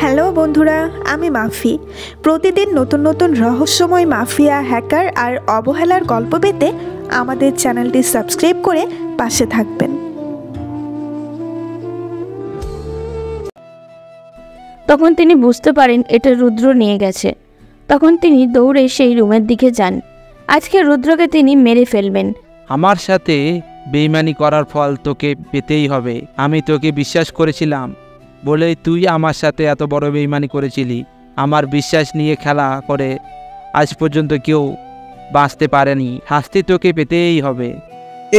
Hello বন্ধুরা, আমি মাফি। প্রতিদিন নতুন নতুন রহস্যময় মাফিয়া, হ্যাকার আর অবহেলার গল্প পেতে আমাদের চ্যানেলটি সাবস্ক্রাইব করে পাশে থাকবেন। তখন তিনি বুঝতে পারেন এটা রুদ্র নিয়ে গেছে। তখন তিনি দৌড়ে সেই রুমের দিকে যান। আজকে রুদ্রকে তিনি মেরে ফেলবেন। আমার সাথে বেইমানি করার ফল তোকে পেতেই হবে। আমি তোকে বিশ্বাস করেছিলাম বলেই তুই আমার সাথে এত বড় বেইমানি করেছিলি। আমার বিশ্বাস নিয়ে খেলা করে আজ পর্যন্ত কেউ বাঁচতে পারেনি। শাস্তি তোকে পেতেই হবে।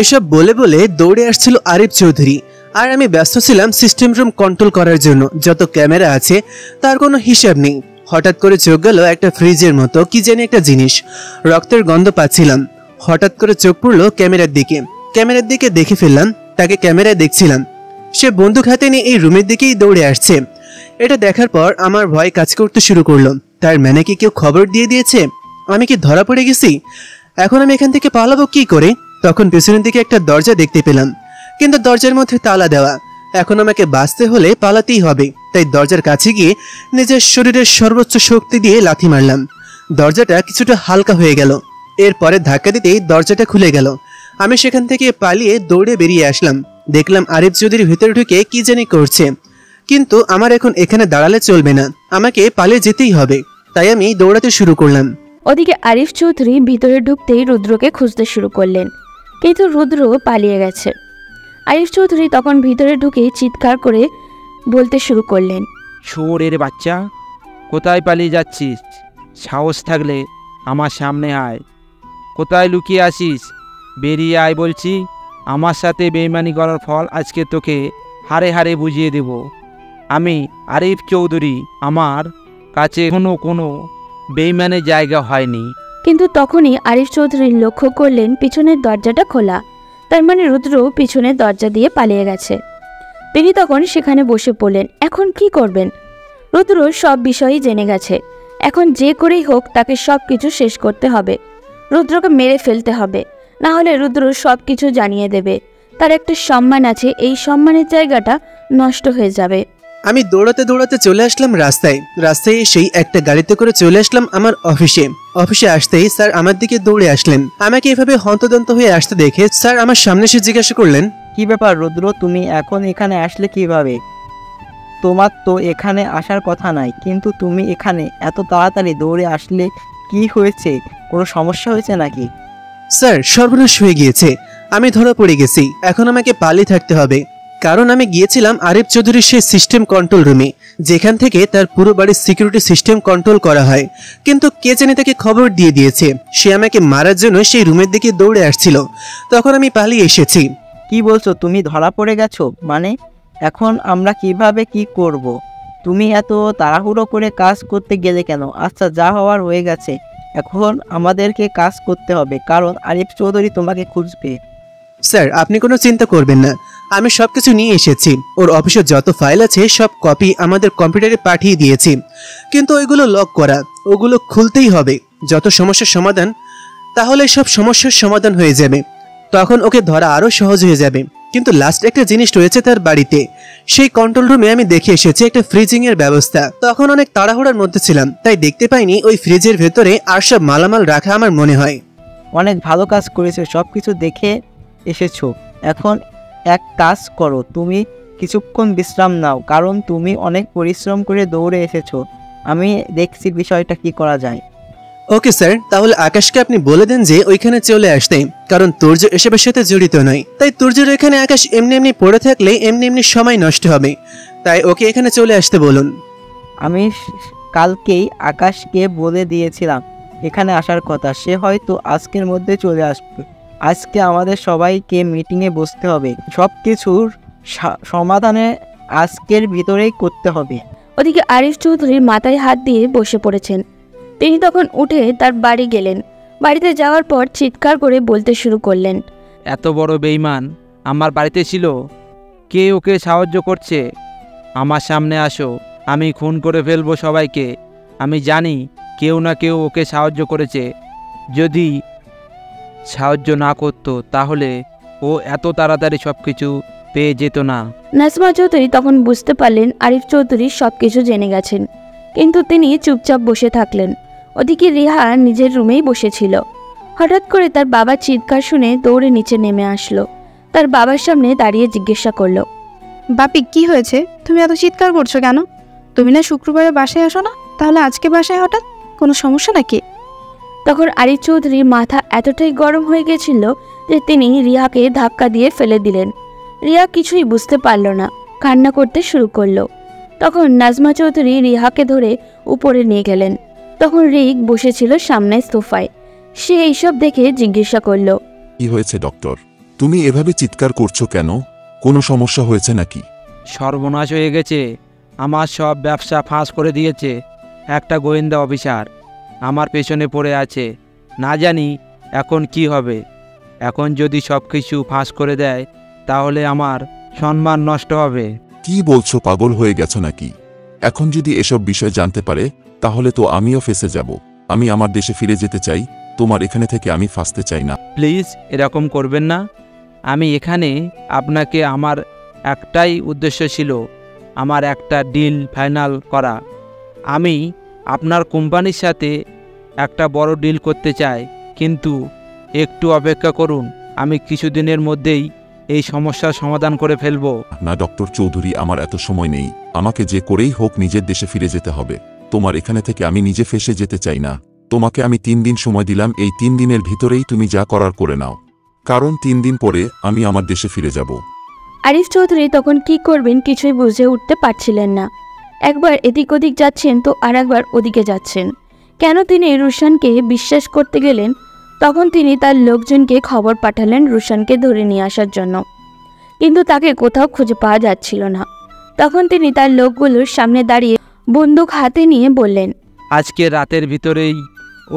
এসব বলে বলে দৌড়ে আসছিল আরিফ চৌধুরী, আর আমি ব্যস্ত ছিলাম সিস্টেম রুম কন্ট্রোল করার জন্য। যত ক্যামেরা আছে তার কোনো হিসাব নেই। হঠাৎ করে চোখ গেল একটা ফ্রিজের মতো কি জানি একটা জিনিস, রক্তের গন্ধ পাচ্ছিলাম। হঠাৎ করে চোখ পড়লো ক্যামেরার দিকে দেখে ফেললাম তাকে ক্যামেরায় দেখছিলাম। সে বন্দুক হাতে নিয়ে এই রুমের দিকেই দৌড়ে আসছে। এটা দেখার পর আমার ভয় কাজ করতে শুরু করলো। তার মানে কি কেউ খবর দিয়ে দিয়েছে? আমি কি ধরা পড়ে গেছি? এখন আমি এখান থেকে পালাবো কি করে? তখন পেছনের দিকে একটা দরজা দেখতে পেলাম, কিন্তু দরজার মধ্যে তালা দেওয়া। এখন আমাকে বাঁচতে হলে পালাতেই হবে। তাই দরজার কাছে গিয়ে নিজের শরীরের সর্বোচ্চ শক্তি দিয়ে লাথি মারলাম। দরজাটা কিছুটা হালকা হয়ে গেল। এরপরে ধাক্কা দিতেই দরজাটা খুলে গেল। আমি সেখান থেকে পালিয়ে দৌড়ে বেরিয়ে আসলাম। দেখলাম আরিফ চৌধুরী ভেতরে ঢুকে কি জানি করছে, কিন্তু আমার এখন এখানে দাঁড়ালে চলবে না, আমাকে পালিয়ে যেতেই হবে। তাই আমি দৌড়াতে শুরু করলাম। ওদিকে আরিফ চৌধুরী ভিতরে ঢুকতেই রুদ্রকে খুঁজতে শুরু করলেন, কিন্তু রুদ্র পালিয়ে গেছে। আরিফ চৌধুরী তখন ভিতরে ঢুকেই চিৎকার করে বলতে শুরু করলেন, চোরের বাচ্চা, কোথায় পালিয়ে যাচ্ছিস? সাহস থাকলে আমার সামনে আয়। কোথায় লুকিয়ে আসিস? বেরিয়ে আয় বলছি। আমার সাথে বেইমানি করার ফল আজকে তোকে হারে হারে বুঝিয়ে দেব। আমি আরিফ চৌধুরী, আমার কাছে কোনো বেইমানের জায়গা হয়নি। কিন্তু তখনই আরিফ চৌধুরী লক্ষ্য করলেন পিছনের দরজাটা খোলা। তার মানে রুদ্র পিছনের দরজা দিয়ে পালিয়ে গেছে। তিনি তখন সেখানে বসে পড়লেন। এখন কি করবেন? রুদ্র সব বিষয়ই জেনে গেছে। এখন যে করেই হোক তাকে সব কিছু শেষ করতে হবে। রুদ্রকে মেরে ফেলতে হবে, না হলে রুদ্র সব কিছু জানিয়ে দেবে। তার একটা সম্মান আছে, এই সম্মানের জায়গাটা নষ্ট হয়ে যাবে। আমি দৌড়াতে দৌড়াতে চলে আসলাম রাস্তায় এসেই একটা গাড়িতে করে চলে আসলাম আমার অফিসে আসতেই স্যার আমার দিকে দৌড়ে আসলেন। আমাকে এভাবে হন্তদন্ত হয়ে আসতে দেখে স্যার আমার সামনে এসে জিজ্ঞাসা করলেন, কি ব্যাপার রুদ্র, তুমি এখন এখানে আসলে কিভাবে? তোমার তো এখানে আসার কথা নাই, কিন্তু তুমি এখানে এত তাড়াতাড়ি দৌড়ে আসলে কি হয়েছে? কোনো সমস্যা হয়েছে নাকি? স্যার সর্বনাশ হয়ে গিয়েছে, আমি ধরা পড়ে গেছি। এখন আমাকে পালিয়ে থাকতে হবে, কারণ আমি গিয়েছিলাম আরিফ চৌধুরীর সেই সিস্টেম কন্ট্রোল রুমে, যেখান থেকে তার পুরো বাড়ির সিকিউরিটি সিস্টেম কন্ট্রোল করা হয়। কিন্তু কে জানি তাকে খবর দিয়ে দিয়েছে, সে আমাকে মারার জন্য সেই রুমের দিকে দৌড়ে আসছিল। তখন আমি পালিয়ে এসেছি। কি বলছো? তুমি ধরা পড়ে গেছো? মানে এখন আমরা কিভাবে কি করব? তুমি এত তাড়াহুড়ো করে কাজ করতে গেলে কেন? আচ্ছা, যা হওয়ার হয়ে গেছে, এখন আমাদেরকে কাজ করতে হবে, কারণ আরিফ চৌধুরী তোমাকে খুঁজবে। স্যার আপনি কোনো চিন্তা করবেন না, আমি সবকিছু নিয়ে এসেছি। ওর অফিসে যত ফাইল আছে সব কপি আমাদের কম্পিউটারে পাঠিয়ে দিয়েছি, কিন্তু ওইগুলো লক করা, ওগুলো খুলতেই হবে। যত সমস্যার সমাধান, তাহলে সব সমস্যার সমাধান হয়ে যাবে। তখন ওকে ধরা আরো সহজ হয়ে যাবে। কিন্তু লাস্ট একটা জিনিস রয়েছে তার বাড়িতে। সেই কন্ট্রোল রুমে আমি দেখে এসেছি একটা ফ্রিজিং এর ব্যবস্থা। তখন অনেক তাড়াহুড়ার মধ্যে ছিলাম, তাই দেখতে পাইনি ওই ফ্রিজের ভেতরে আর সব মালামাল রাখা। আমার মনে হয় অনেক ভালো কাজ করেছো, সব কিছু দেখে এসেছো। এখন এক কাজ করো, তুমি কিছুক্ষণ বিশ্রাম নাও, কারণ তুমি অনেক পরিশ্রম করে দৌড়ে এসেছো। আমি দেখছি বিষয়টা কি করা যায়। ওকে স্যার, তাহলে আকাশকে আপনি বলে দেন যে ওইখানে চলে আসতে, কারণ তুর্য এসবের সাথে জড়িত নয়। তাই তুর্যের এখানে আকাশ এমনি এমনি পড়ে থাকলে এমনি সময় নষ্ট হবে। তাই ওকে এখানে চলে আসতে বলুন। আমি কালকেই আকাশকে বলে দিয়েছিলাম এখানে আসার কথা, সে হয়তো আজকের মধ্যে চলে আসবে। আজকে আমাদের সবাইকে মিটিংয়ে বসতে হবে, সব কিছুর সমাধানে আজকের ভিতরেই করতে হবে। ওদিকে আরিফ চৌধুরীর মাথায় হাত দিয়ে বসে পড়েছেন। তিনি তখন উঠে তার বাড়ি গেলেন। বাড়িতে যাওয়ার পর চিৎকার করে বলতে শুরু করলেন, এত বড় বেইমান আমার বাড়িতে ছিল, কে ওকে সাহায্য করছে? আমার সামনে আসো, আমি খুন করে ফেলবো সবাইকে। আমি জানি কেউ না কেউ ওকে সাহায্য করেছে। যদি সাহায্য না করতো তাহলে ও এত তাড়াতাড়ি সব কিছু পেয়ে যেত না। নাজমা চৌধুরী তখন বুঝতে পারলেন আরিফ চৌধুরী সব কিছু জেনে গেছেন, কিন্তু তিনি চুপচাপ বসে থাকলেন। ওদিকে রিহা নিজের রুমেই বসেছিল। হঠাৎ করে তার বাবার চিৎকার শুনে দৌড়ে নিচে নেমে আসলো। তার বাবার সামনে দাঁড়িয়ে জিজ্ঞাসা করলো, বাপি কি হয়েছে? তুমি এত চিৎকার করছো কেন? তুমি না শুক্রবারে বাসায় আসো না, তাহলে আজকে বাসায় হঠাৎ কোনো সমস্যা নাকি? তখন আরিফ চৌধুরীর মাথা এতটাই গরম হয়ে গেছিল যে তিনি রিয়াকে ধাক্কা দিয়ে ফেলে দিলেন। রিয়া কিছুই বুঝতে পারল না, কান্না করতে শুরু করলো। তখন নাজমা চৌধুরী রিহাকে ধরে উপরে নিয়ে গেলেন। তখন রিক বসেছিল সামনে সোফায়। সে এইসব দেখে জিজ্ঞাসা করলো, কি হয়েছে ডক্টর? তুমি এভাবে চিৎকার করছো কেন? কোনো সমস্যা হয়েছে নাকি? সর্বনাশ হয়ে গেছে, আমার সব ব্যবসা ফাঁস করে দিয়েছে একটা গোয়েন্দা অফিসার। আমার পেছনে পড়ে আছে, না জানি এখন কি হবে। এখন যদি সব কিছু ফাঁস করে দেয় তাহলে আমার সম্মান নষ্ট হবে। কি বলছো, পাগল হয়ে গেছো নাকি? এখন যদি এসব বিষয় জানতে পারে তাহলে তো আমিও ফেঁসে যাব। আমি আমার দেশে ফিরে যেতে চাই, তোমার এখানে থেকে আমি ফাঁসতে চাই না। প্লিজ এরকম করবেন না। আমি এখানে আপনাকে আমার একটাই উদ্দেশ্য ছিল, আমার একটা ডিল ফাইনাল করা। আমি আপনার কোম্পানির সাথে একটা বড় ডিল করতে চাই, কিন্তু একটু অপেক্ষা করুন, আমি কিছুদিনের মধ্যেই এই সমস্যার সমাধান করে ফেলব। না ডক্টর চৌধুরী, আমার এত সময় নেই। আমাকে যে করেই হোক নিজের দেশে ফিরে যেতে হবে। তোমার এখানে থেকে আমি নিজে ফেঁসে যেতে চাই না। তোমাকে আমি 3 দিন সময় দিলাম, এই 3 দিনের ভিতরেই তুমি যা করার করে নাও, কারণ 3 দিন পরে আমি আমার দেশে ফিরে যাব। আরিফ চৌধুরী তখন কি করবেন কিছুই বুঝে উঠতে পারছিলেন না। একবার এদিক ওদিক যাচ্ছেন তো আর একবার ওদিকে যাচ্ছেন। কেন তিনি রুশানকে বিশ্বাস করতে গেলেন? তখন তিনি তার লোকজনকে খবর পাঠালেন রুশানকে ধরে নিয়ে আসার জন্য, কিন্তু তাকে কোথাও খুঁজে পাওয়া যাচ্ছিল না। তখন তিনি তার লোকগুলোর সামনে দাঁড়িয়ে বন্দুক হাতে নিয়ে বললেন, আজকে রাতের ভিতরেই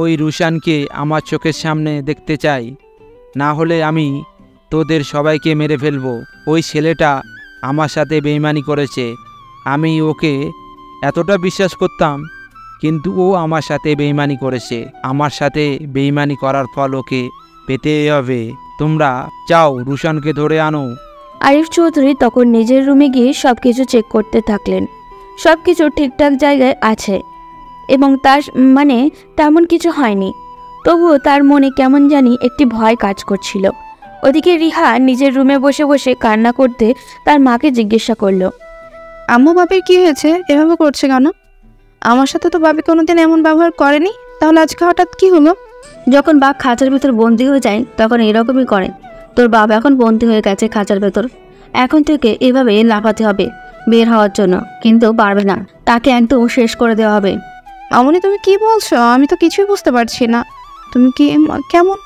ওই রুশানকে আমার চোখের সামনে দেখতে চাই, না হলে আমি তোদের সবাইকে মেরে ফেলব। ওই ছেলেটা আমার সাথে বেইমানি করেছে, আমি ওকে এতটা বিশ্বাস করতাম, কিন্তু ও আমার সাথে বেইমানি করেছে। আমার সাথে বেইমানি করার ফল ওকে পেতেই হবে। তোমরা যাও, রুশানকে ধরে আনো। আরিফ চৌধুরী তখন নিজের রুমে গিয়ে সব কিছু চেক করতে থাকলেন। সব কিছু ঠিকঠাক জায়গায় আছে এবং তার তেমন কিছু হয়নি। তবুও তার মনে কেমন জানি একটি ভয় কাজ করছিল। ওদিকে রিহা নিজের রুমে বসে বসে কান্না করতে তার মাকে জিজ্ঞাসা করলো, আম্মু বাপির কি হয়েছে? এভাবে করছে কেন? আমার সাথে তো বাপি কোনোদিন এমন ব্যবহার করেনি, তাহলে আজকে হঠাৎ কি হলো? যখন বাঘ খাঁচার ভেতর বন্দি হয়ে যায় তখন এরকমই করে। তোর বাবা এখন বন্দি হয়ে গেছে খাঁচার ভেতর। এখন থেকে এভাবে লাফাতে হবে বের হওয়ার জন্য, কিন্তু পারবে না। তাকে একদম শেষ করে দেওয়া হবে। মামনি তুমি কি বলছো? আমি তো কিছুই বুঝতে পারছি না। তুমি কি কেমন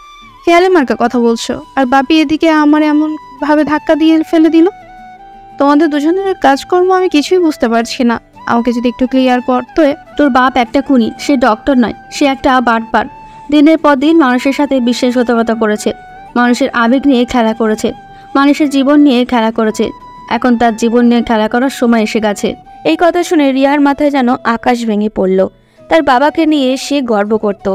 খেয়ালে মার্কা কথা বলছো? আর বাপি এদিকে আমার এমন ভাবে ধাক্কা দিয়ে ফেলে দিল। তোমাদের দুজনের কাজকর্ম আমি কিছুই বুঝতে পারছি না। আমাকে যদি একটু ক্লিয়ার করতে। তোর বাপ একটা খুনি, সে ডক্টর নয়, সে একটা বাটপার। দিনের পর দিন মানুষের সাথে বিশ্বাসঘাতকতা করেছে, মানুষের আবেগ নিয়ে খেলা করেছে, মানুষের জীবন নিয়ে খেলা করেছে। এখন তার জীবন নিয়ে খেলা করার সময় এসে গেছে। এই কথা শুনে রিয়ার মাথায় যেন আকাশ ভেঙে পড়ল। তার বাবাকে নিয়ে সে গর্ব করত।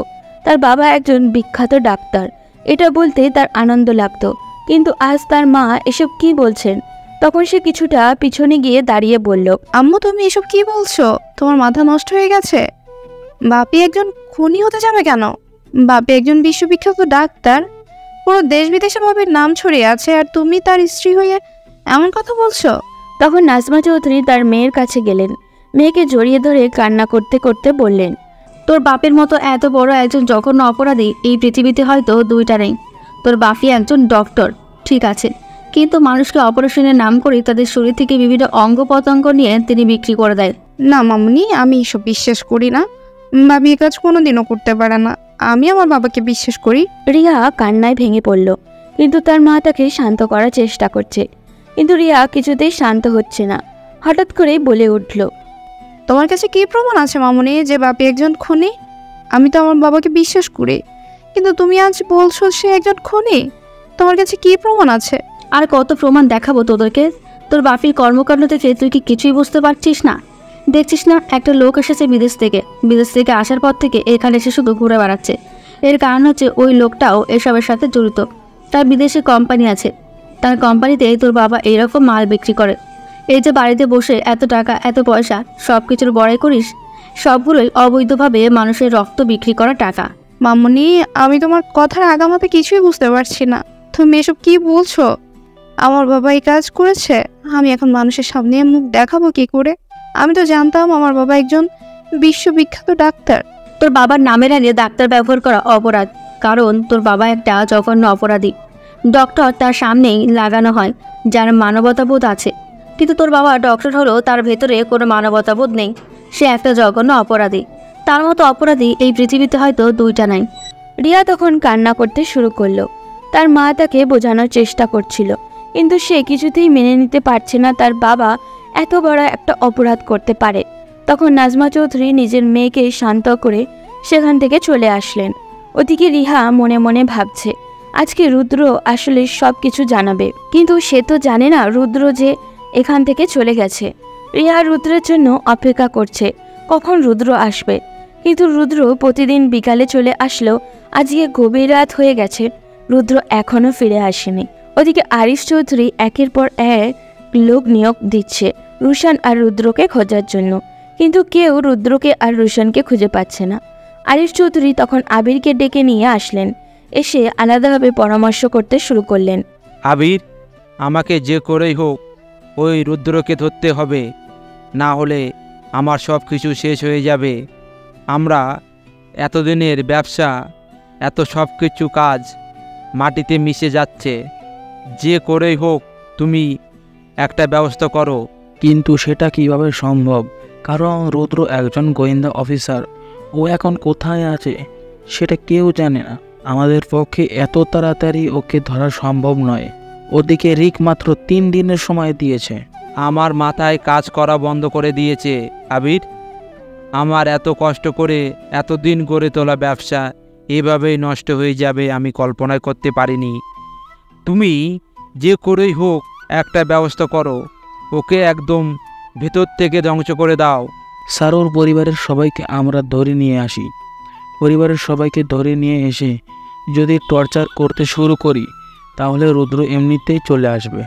তার বাবা একজন বিখ্যাত ডাক্তার, এটা বলতে তার আনন্দ লাগতো। কিন্তু আজ তার মা এসব কি বলছেন? তখন সে কিছুটা পিছনে গিয়ে দাঁড়িয়ে বলল, আম্মু তুমি এসব কি বলছো? তোমার মাথা নষ্ট হয়ে গেছে? বাপি একজন খুনি হতে যাবে কেন? বাপি একজন বিশ্ববিখ্যাত ডাক্তার, পুরো দেশ বিদেশে বাপির নাম ছড়িয়ে আছে, আর তুমি তার স্ত্রী হয়ে এমন কথা বলছো? তখন নাজমা চৌধুরী তার মেয়ের কাছে গেলেন। মেয়েকে জড়িয়ে ধরে কান্না করতে করতে বললেন, তোর বাপের মতো এত বড় একজন জঘন্য অপরাধী এই পৃথিবীতে হয়তো 2টা নেই। তোর বাপি একজন ডক্টর, ঠিক আছে, কিন্তু মানুষকে অপারেশনের নাম করে তাদের শরীর থেকে বিভিন্ন অঙ্গ প্রত্যঙ্গ নিয়ে তিনি বিক্রি করে দেয়। না মামনি, আমি এসব বিশ্বাস করি না। বাপি এ কাজ কোনোদিনও করতে পারে না। আমি আমার বাবাকে বিশ্বাস করি। রিয়া কান্নায় ভেঙে পড়ল, কিন্তু তার মা তাকে শান্ত করার চেষ্টা করছে, কিন্তু রিয়া কিছুতেই শান্ত হচ্ছে না। হঠাৎ করেই বলে উঠল, তোমার কাছে কি প্রমাণ আছে মামনি যে বাপি একজন খুনি? আমি তো আমার বাবাকে বিশ্বাস করি, কিন্তু তুমি আজ বলছো সে একজন খুনি। তোমার কাছে কি প্রমাণ আছে? আর কত প্রমাণ দেখাবো তোদেরকে? তোর বাপির কর্মকাণ্ড থেকে তুই কি কিছুই বুঝতে পারছিস না? দেখছিস না একটা লোক এসেছে বিদেশ থেকে আসার পর থেকে এখানে এসে শুধু ঘুরে বেড়াচ্ছে। এর কারণ হচ্ছে ওই লোকটাও এসবের সাথে জড়িত। তার বিদেশে কোম্পানি আছে, তার কোম্পানিতে তোর বাবা এরকম মাল বিক্রি করে। এই যে বাড়িতে বসে এত টাকা এত পয়সা সব কিছুর বড়াই করিস, সবগুলোই অবৈধভাবে মানুষের রক্ত বিক্রি করা টাকা। মামুনি, আমি তোমার কথার আগামাতে কিছুই বুঝতে পারছি না। তুমি এসব কি বলছো? আমার বাবা এই কাজ করেছে, আমি এখন মানুষের সামনে মুখ দেখাবো কি করে? আমি তো জানতাম আমার বাবা একজন বিশ্ববিখ্যাত ডাক্তার। তোর বাবার নামের আগে ডাক্তার ব্যবহার করা অপরাধ, কারণ তোর বাবা একটা জঘন্য অপরাধী। ডক্টর তার সামনেই লাগানো হয় যার মানবতাবোধ আছে, কিন্তু তোর বাবা ডক্টর হলো তার ভেতরে কোনো মানবতাবোধ নেই, সে একটা জঘন্য অপরাধী। তার মতো অপরাধী এই পৃথিবীতে হয়তো দুইটা নাই। রিয়া তখন কান্না করতে শুরু করলো। তার মা তাকে বোঝানোর চেষ্টা করছিল, কিন্তু সে কিছুতেই মেনে নিতে পারছে না তার বাবা এত বড় একটা অপরাধ করতে পারে। তখন নাজমা চৌধুরী নিজের মেয়েকে শান্ত করে সেখান থেকে চলে আসলেন। ওদিকে রিহা মনে মনে ভাবছে আজকে রুদ্র আসলে সব কিছু জানাবে, কিন্তু সে তো জানে না রুদ্র যে এখান থেকে চলে গেছে। রিহা রুদ্রের জন্য অপেক্ষা করছে কখন রুদ্র আসবে, কিন্তু রুদ্র প্রতিদিন বিকালে চলে আসলেও আজকে গভীর রাত হয়ে গেছে, রুদ্র এখনও ফিরে আসেনি। ওদিকে আরিফ চৌধুরী একের পর এক লোক নিয়োগ দিচ্ছে রুশান আর রুদ্রকে খোঁজার জন্য, কিন্তু কেউ রুদ্রকে আর রুশানকে খুঁজে পাচ্ছে না। আরিফ চৌধুরী তখন আবিরকে ডেকে নিয়ে আসলেন, এসে আলাদাভাবে পরামর্শ করতে শুরু করলেন। আবির, আমাকে যে করেই হোক ওই রুদ্রকে ধরতে হবে, না হলে আমার সব কিছু শেষ হয়ে যাবে। আমরা এতদিনের ব্যবসা, এত সব কিছু কাজ মাটিতে মিশে যাচ্ছে। যে করেই হোক তুমি একটা ব্যবস্থা করো। কিন্তু সেটা কিভাবে সম্ভব? কারণ রুদ্র একজন গোয়েন্দা অফিসার, ও এখন কোথায় আছে সেটা কেউ জানে না। আমাদের পক্ষে এত তাড়াতাড়ি ওকে ধরা সম্ভব নয়। ওদিকে রিক মাত্র 3 দিনের সময় দিয়েছে। আমার মাথায় কাজ করা বন্ধ করে দিয়েছে আবির। আমার এত কষ্ট করে এতদিন গড়ে তোলা ব্যবসা এভাবেই নষ্ট হয়ে যাবে আমি কল্পনাই করতে পারিনি। তুমি যে করেই হোক একটা ব্যবস্থা করো, ওকে একদম ভেতর থেকে ধ্বংস করে দাও। স্যার, ওর পরিবারের সবাইকে আমরা ধরে নিয়ে আসি। পরিবারের সবাইকে ধরে নিয়ে এসে যদি টর্চার করতে শুরু করি তাহলে রুদ্র এমনিতেই চলে আসবে।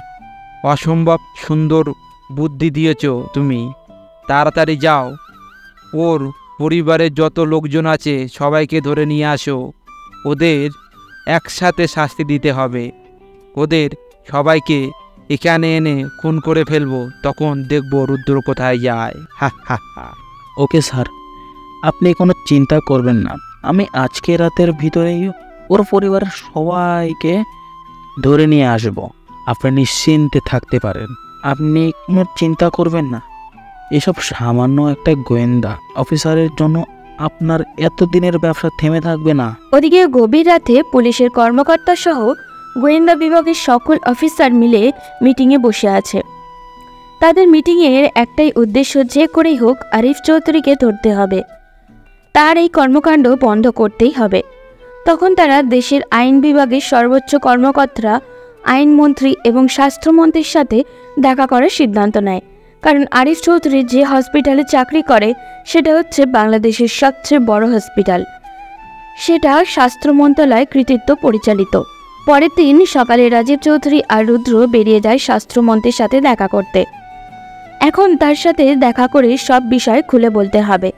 অসম্ভব সুন্দর বুদ্ধি দিয়েছ তুমি। তাড়াতাড়ি যাও, ওর পরিবারের যত লোকজন আছে সবাইকে ধরে নিয়ে আসো। ওদের একসাথে শাস্তি দিতে হবে। ওদের সবাইকে এখানে এনে খুন করে ফেলবো, তখন দেখবো রুদ্র কোথায় যায়। হা হা হা। ওকে স্যার, আপনি কোনো চিন্তা করবেন না। আমি আজকে রাতের ভিতরেই ওর পরিবারের সবাইকে ধরে নিয়ে আসব। আপনি নিশ্চিন্তে থাকতে পারেন, আপনি কোনো চিন্তা করবেন না। এসব সামান্য একটা গোয়েন্দা অফিসারের জন্য আপনার এতদিনের ব্যবসা থেমে থাকবে না। ওদিকে গভীর রাতে পুলিশের কর্মকর্তা সহ গোয়েন্দা বিভাগের সকল অফিসার মিলে মিটিংয়ে বসে আছে। তাদের মিটিংয়ের একটাই উদ্দেশ্য, যে করেই হোক আরিফ চৌধুরীকে ধরতে হবে, তার এই কর্মকাণ্ড বন্ধ করতেই হবে। তখন তারা দেশের আইন বিভাগের সর্বোচ্চ কর্মকর্তা, আইনমন্ত্রী এবং স্বাস্থ্যমন্ত্রীর সাথে দেখা করার সিদ্ধান্ত নেয়। কারণ আরিফ চৌধুরী যে হসপিটালে চাকরি করে সেটা হচ্ছে বাংলাদেশের সবচেয়ে বড় হসপিটাল, সেটা স্বাস্থ্য মন্ত্রণালয় কর্তৃত্ব পরিচালিত। পরের দিন সকালে রাজীব চৌধুরী আর রুদ্র বেরিয়ে যায় স্বাস্থ্যমন্ত্রীর সাথে দেখা করতে। এখন তার সাথে দেখা করে সব বিষয় খুলে বলতে হবে,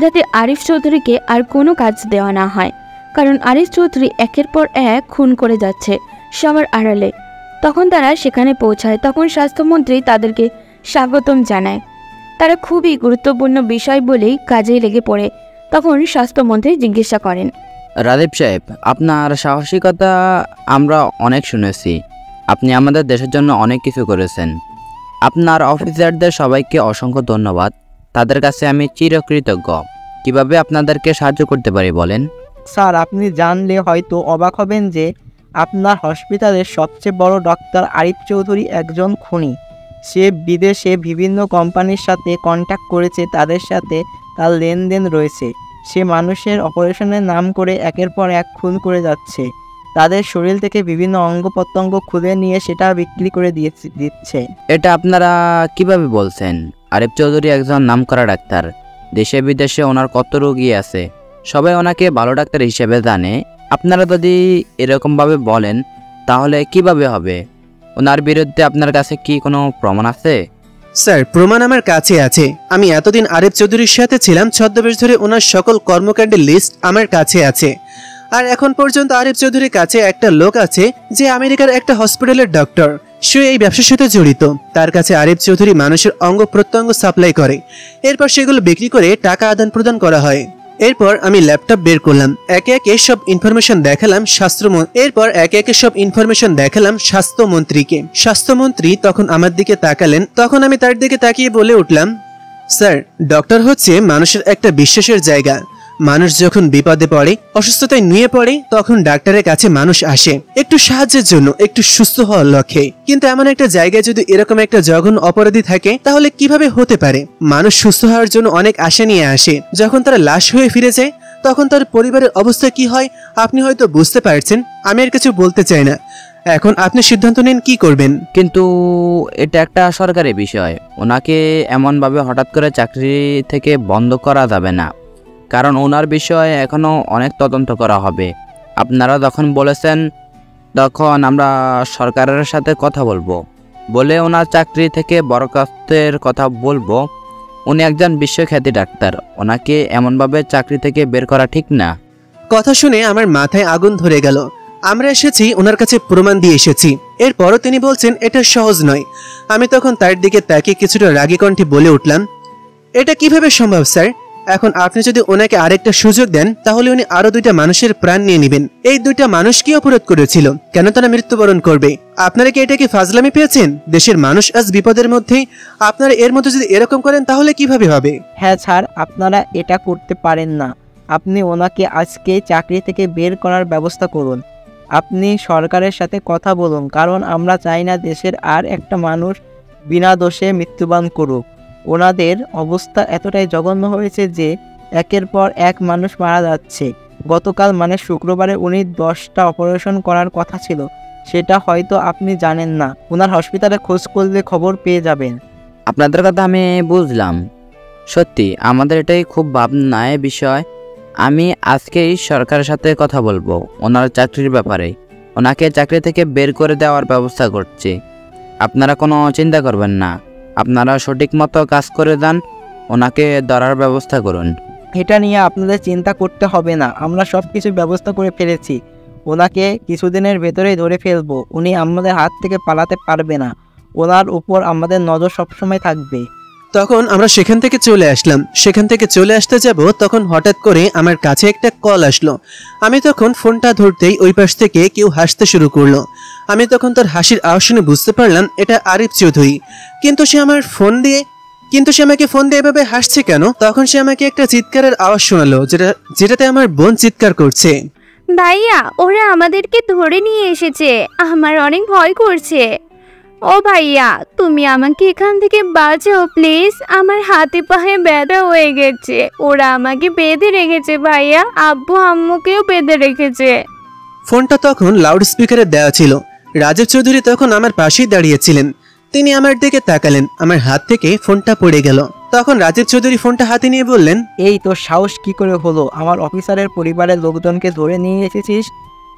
যাতে আরিফ চৌধুরীকে আর কোনো কাজ দেওয়া না হয়। কারণ আরিফ চৌধুরী একের পর এক খুন করে যাচ্ছে সবার আড়ালে। তখন তারা সেখানে পৌঁছায়, তখন স্বাস্থ্যমন্ত্রী তাদেরকে স্বাগতম জানায়। তারা খুবই গুরুত্বপূর্ণ বিষয় বলেই কাজে লেগে পড়ে। তখন স্বাস্থ্যমন্ত্রী জিজ্ঞাসা করেন, রাজীব সাহেব, আপনার সাহসিকতা আমরা অনেক শুনেছি। আপনি আমাদের দেশের জন্য অনেক কিছু করেছেন। আপনার অফিসারদের সবাইকে অসংখ্য ধন্যবাদ। তাদের কাছে আমি চিরকৃতজ্ঞ। কিভাবে আপনাদেরকে সাহায্য করতে পারি বলেন? স্যার, আপনি জানলে হয়তো অবাক হবেন যে আপনার হসপিটালের সবচেয়ে বড় ডক্টর আরিফ চৌধুরী একজন খুনি। সে বিদেশে বিভিন্ন কোম্পানির সাথে কন্ট্যাক্ট করেছে, তাদের সাথে তার লেনদেন রয়েছে। সে মানুষের অপারেশনের নাম করে একের পর এক খুন করে যাচ্ছে। তাদের শরীর থেকে বিভিন্ন অঙ্গ প্রত্যঙ্গ খুলে নিয়ে সেটা বিক্রি করে দিচ্ছে। এটা আপনারা কিভাবে বলছেন? আরিফ চৌধুরী একজন নামকরা ডাক্তার। দেশে বিদেশে ওনার কত রোগী আছে, সবাই ওনাকে ভালো ডাক্তার হিসেবে জানে। আপনারা যদি এরকমভাবে বলেন তাহলে কিভাবে হবে? ওনার বিরুদ্ধে আপনার কাছে কি কোনো প্রমাণ আছে? স্যার, প্রমাণ আমার কাছে আছে। আমি এতদিন আরিফ চৌধুরীর সাথে ছিলাম, ছদ্মবেশ ধরে ওনার সকল কর্মকাণ্ডের লিস্ট আমার কাছে আছে। আর এখন পর্যন্ত আরিফ চৌধুরীর কাছে একটা লোক আছে যে আমেরিকার একটা হসপিটালের ডক্টর। সে এই ব্যবসার সাথে জড়িত। তার কাছে আরিফ চৌধুরী মানুষের অঙ্গ প্রত্যঙ্গ সাপ্লাই করে, এরপর সেগুলো বিক্রি করে টাকা আদান প্রদান করা হয়। এরপর আমি ল্যাপটপ বের করলাম, একে একে সব ইনফরমেশন দেখালাম স্বাস্থ্যমন্ত্রীকে। স্বাস্থ্যমন্ত্রী তখন আমার দিকে তাকালেন, তখন আমি তার দিকে তাকিয়ে বলে উঠলাম, স্যার, ডক্টর হচ্ছে মানুষের একটা বিশ্বাসের জায়গা। মানুষ যখন বিপদে পড়ে, অসুস্থতায় নিয়ে পড়ে, তখন ডাক্তারের কাছে মানুষ আসে একটু সাহায্যের জন্য, একটু সুস্থ হওয়ার লক্ষ্যে। কিন্তু এমন একটা জায়গায় যদি এরকম একটা জঘন্য অপরাধী থাকে, তাহলে কিভাবে হতে পারে? মানুষ সুস্থ হওয়ার জন্য অনেক আশা নিয়ে আসে, যখন তারা লাশ হয়ে ফিরে যায়, তখন তার পরিবারের অবস্থা কি হয় আপনি হয়তো বুঝতে পারছেন। আমি আর কিছু বলতে চাই না, এখন আপনি সিদ্ধান্ত নেন কি করবেন। কিন্তু এটা একটা সরকারি বিষয়, ওনাকে এমনভাবে হঠাৎ করে চাকরি থেকে বন্ধ করা যাবে না, কারণ ওনার বিষয়ে এখনও অনেক তদন্ত করা হবে। আপনারা যখন বলেছেন তখন আমরা সরকারের সাথে কথা বলবো, বলে ওনার চাকরি থেকে বরখাস্তের কথা বলবো। উনি একজন বিশ্বখ্যাতি ডাক্তার, ওনাকে এমনভাবে চাকরি থেকে বের করা ঠিক না। কথা শুনে আমার মাথায় আগুন ধরে গেল। আমরা এসেছি ওনার কাছে প্রমাণ দিয়ে এসেছি, এরপরও তিনি বলছেন এটা সহজ নয়। আমি তখন তার দিকে তাকিয়ে কিছুটা রাগী কণ্ঠে বলে উঠলাম, এটা কিভাবে সম্ভব স্যার? এখন আপনি যদি ওনাকে আরেকটা সুযোগ দেন, তাহলে উনি আরো 2টা মানুষের প্রাণ নিয়ে নেবেন। এই 2টা মানুষ কি অপরাধ করেছিল? কেন তারা মৃত্যুবরণ করবে? আপনারা কি এটাকে ফাজলামি পেয়েছেন? দেশের মানুষ আজ বিপদের মধ্যে, আপনারা এর মধ্যে যদি এরকম করেন তাহলে কিভাবে হবে? হ্যাঁ স্যার, আপনারা এটা করতে পারেন না। আপনি ওনাকে আজকে চাকরি থেকে বের করার ব্যবস্থা করুন। আপনি সরকারের সাথে কথা বলুন, কারণ আমরা চাই না দেশের আর একটা মানুষ বিনা দোষে মৃত্যুবরণ করুক। ওনাদের অবস্থা এতটাই জঘন্য হয়েছে যে একের পর এক মানুষ মারা যাচ্ছে। গতকাল মানে শুক্রবারে উনি 10টা অপারেশন করার কথা ছিল, সেটা হয়তো আপনি জানেন না। ওনার হসপিটালে খোঁজ করলে খবর পেয়ে যাবেন। আপনাদের কথা আমি বুঝলাম, সত্যি আমাদের এটাই খুব ভাবনার বিষয়। আমি আজকেই সরকারের সাথে কথা বলবো ওনার চাকরির ব্যাপারে, ওনাকে চাকরি থেকে বের করে দেওয়ার ব্যবস্থা করছি। আপনারা কোনো চিন্তা করবেন না, আপনারা সঠিক মতো কাজ করে যান, ওনাকে ধরার ব্যবস্থা করুন। এটা নিয়ে আপনাদের চিন্তা করতে হবে না, আমরা সব কিছু ব্যবস্থা করে ফেলেছি। ওনাকে কিছুদিনের ভেতরেই ধরে ফেলবো। উনি আমাদের হাত থেকে পালাতে পারবে না। ওনার উপর আমাদের নজর সবসময় থাকবে। তখন আমরা সেখান থেকে চলে আসলাম। সেখান থেকে চলে আসতে যাব, তখন হঠাৎ করে আমার কাছে একটা কল আসলো। আমি তখন ফোনটা ধরতেই ওই পাশ থেকে কেউ হাসতে শুরু করলো। আমি তখন তার হাসির আওয়াজ শুনে বুঝতে পারলাম এটা আরিফ চৌধুরী। কিন্তু সে আমাকে ফোন দিয়ে এভাবে হাসছে কেন? তখন সে আমাকে একটা চিৎকারের আওয়াজ শোনালো, যেটাতে আমার বোন চিৎকার করছে, ভাইয়া, ওরা আমাদেরকে ধরে নিয়ে এসেছে, আমার অনেক ভয় করছে। ও ভাইয়া, তুমি আমাকে এখান থেকে বাঁচাও প্লিজ, আমার হাতে পায়ে ব্যথা হয়ে গেছে। ওরা আমাকে বেঁধে রেখেছে ভাইয়া, আব্বু আম্মুকেও বেঁধে রেখেছে। ফোনটা তখন লাউড স্পিকারে দেওয়া ছিল। রাজীব চৌধুরী তখন আমার পাশেই দাঁড়িয়েছিলেন। তিনি আমার দিকে তাকালেন, আমার হাত থেকে ফোনটা পড়ে গেল। তখন রাজীব চৌধুরী ফোনটা হাতে নিয়ে বললেন, এই তোর সাহস কি করে হলো? আমার অফিসারের পরিবারের লোকজনকে ধরে নিয়ে এসেছিস।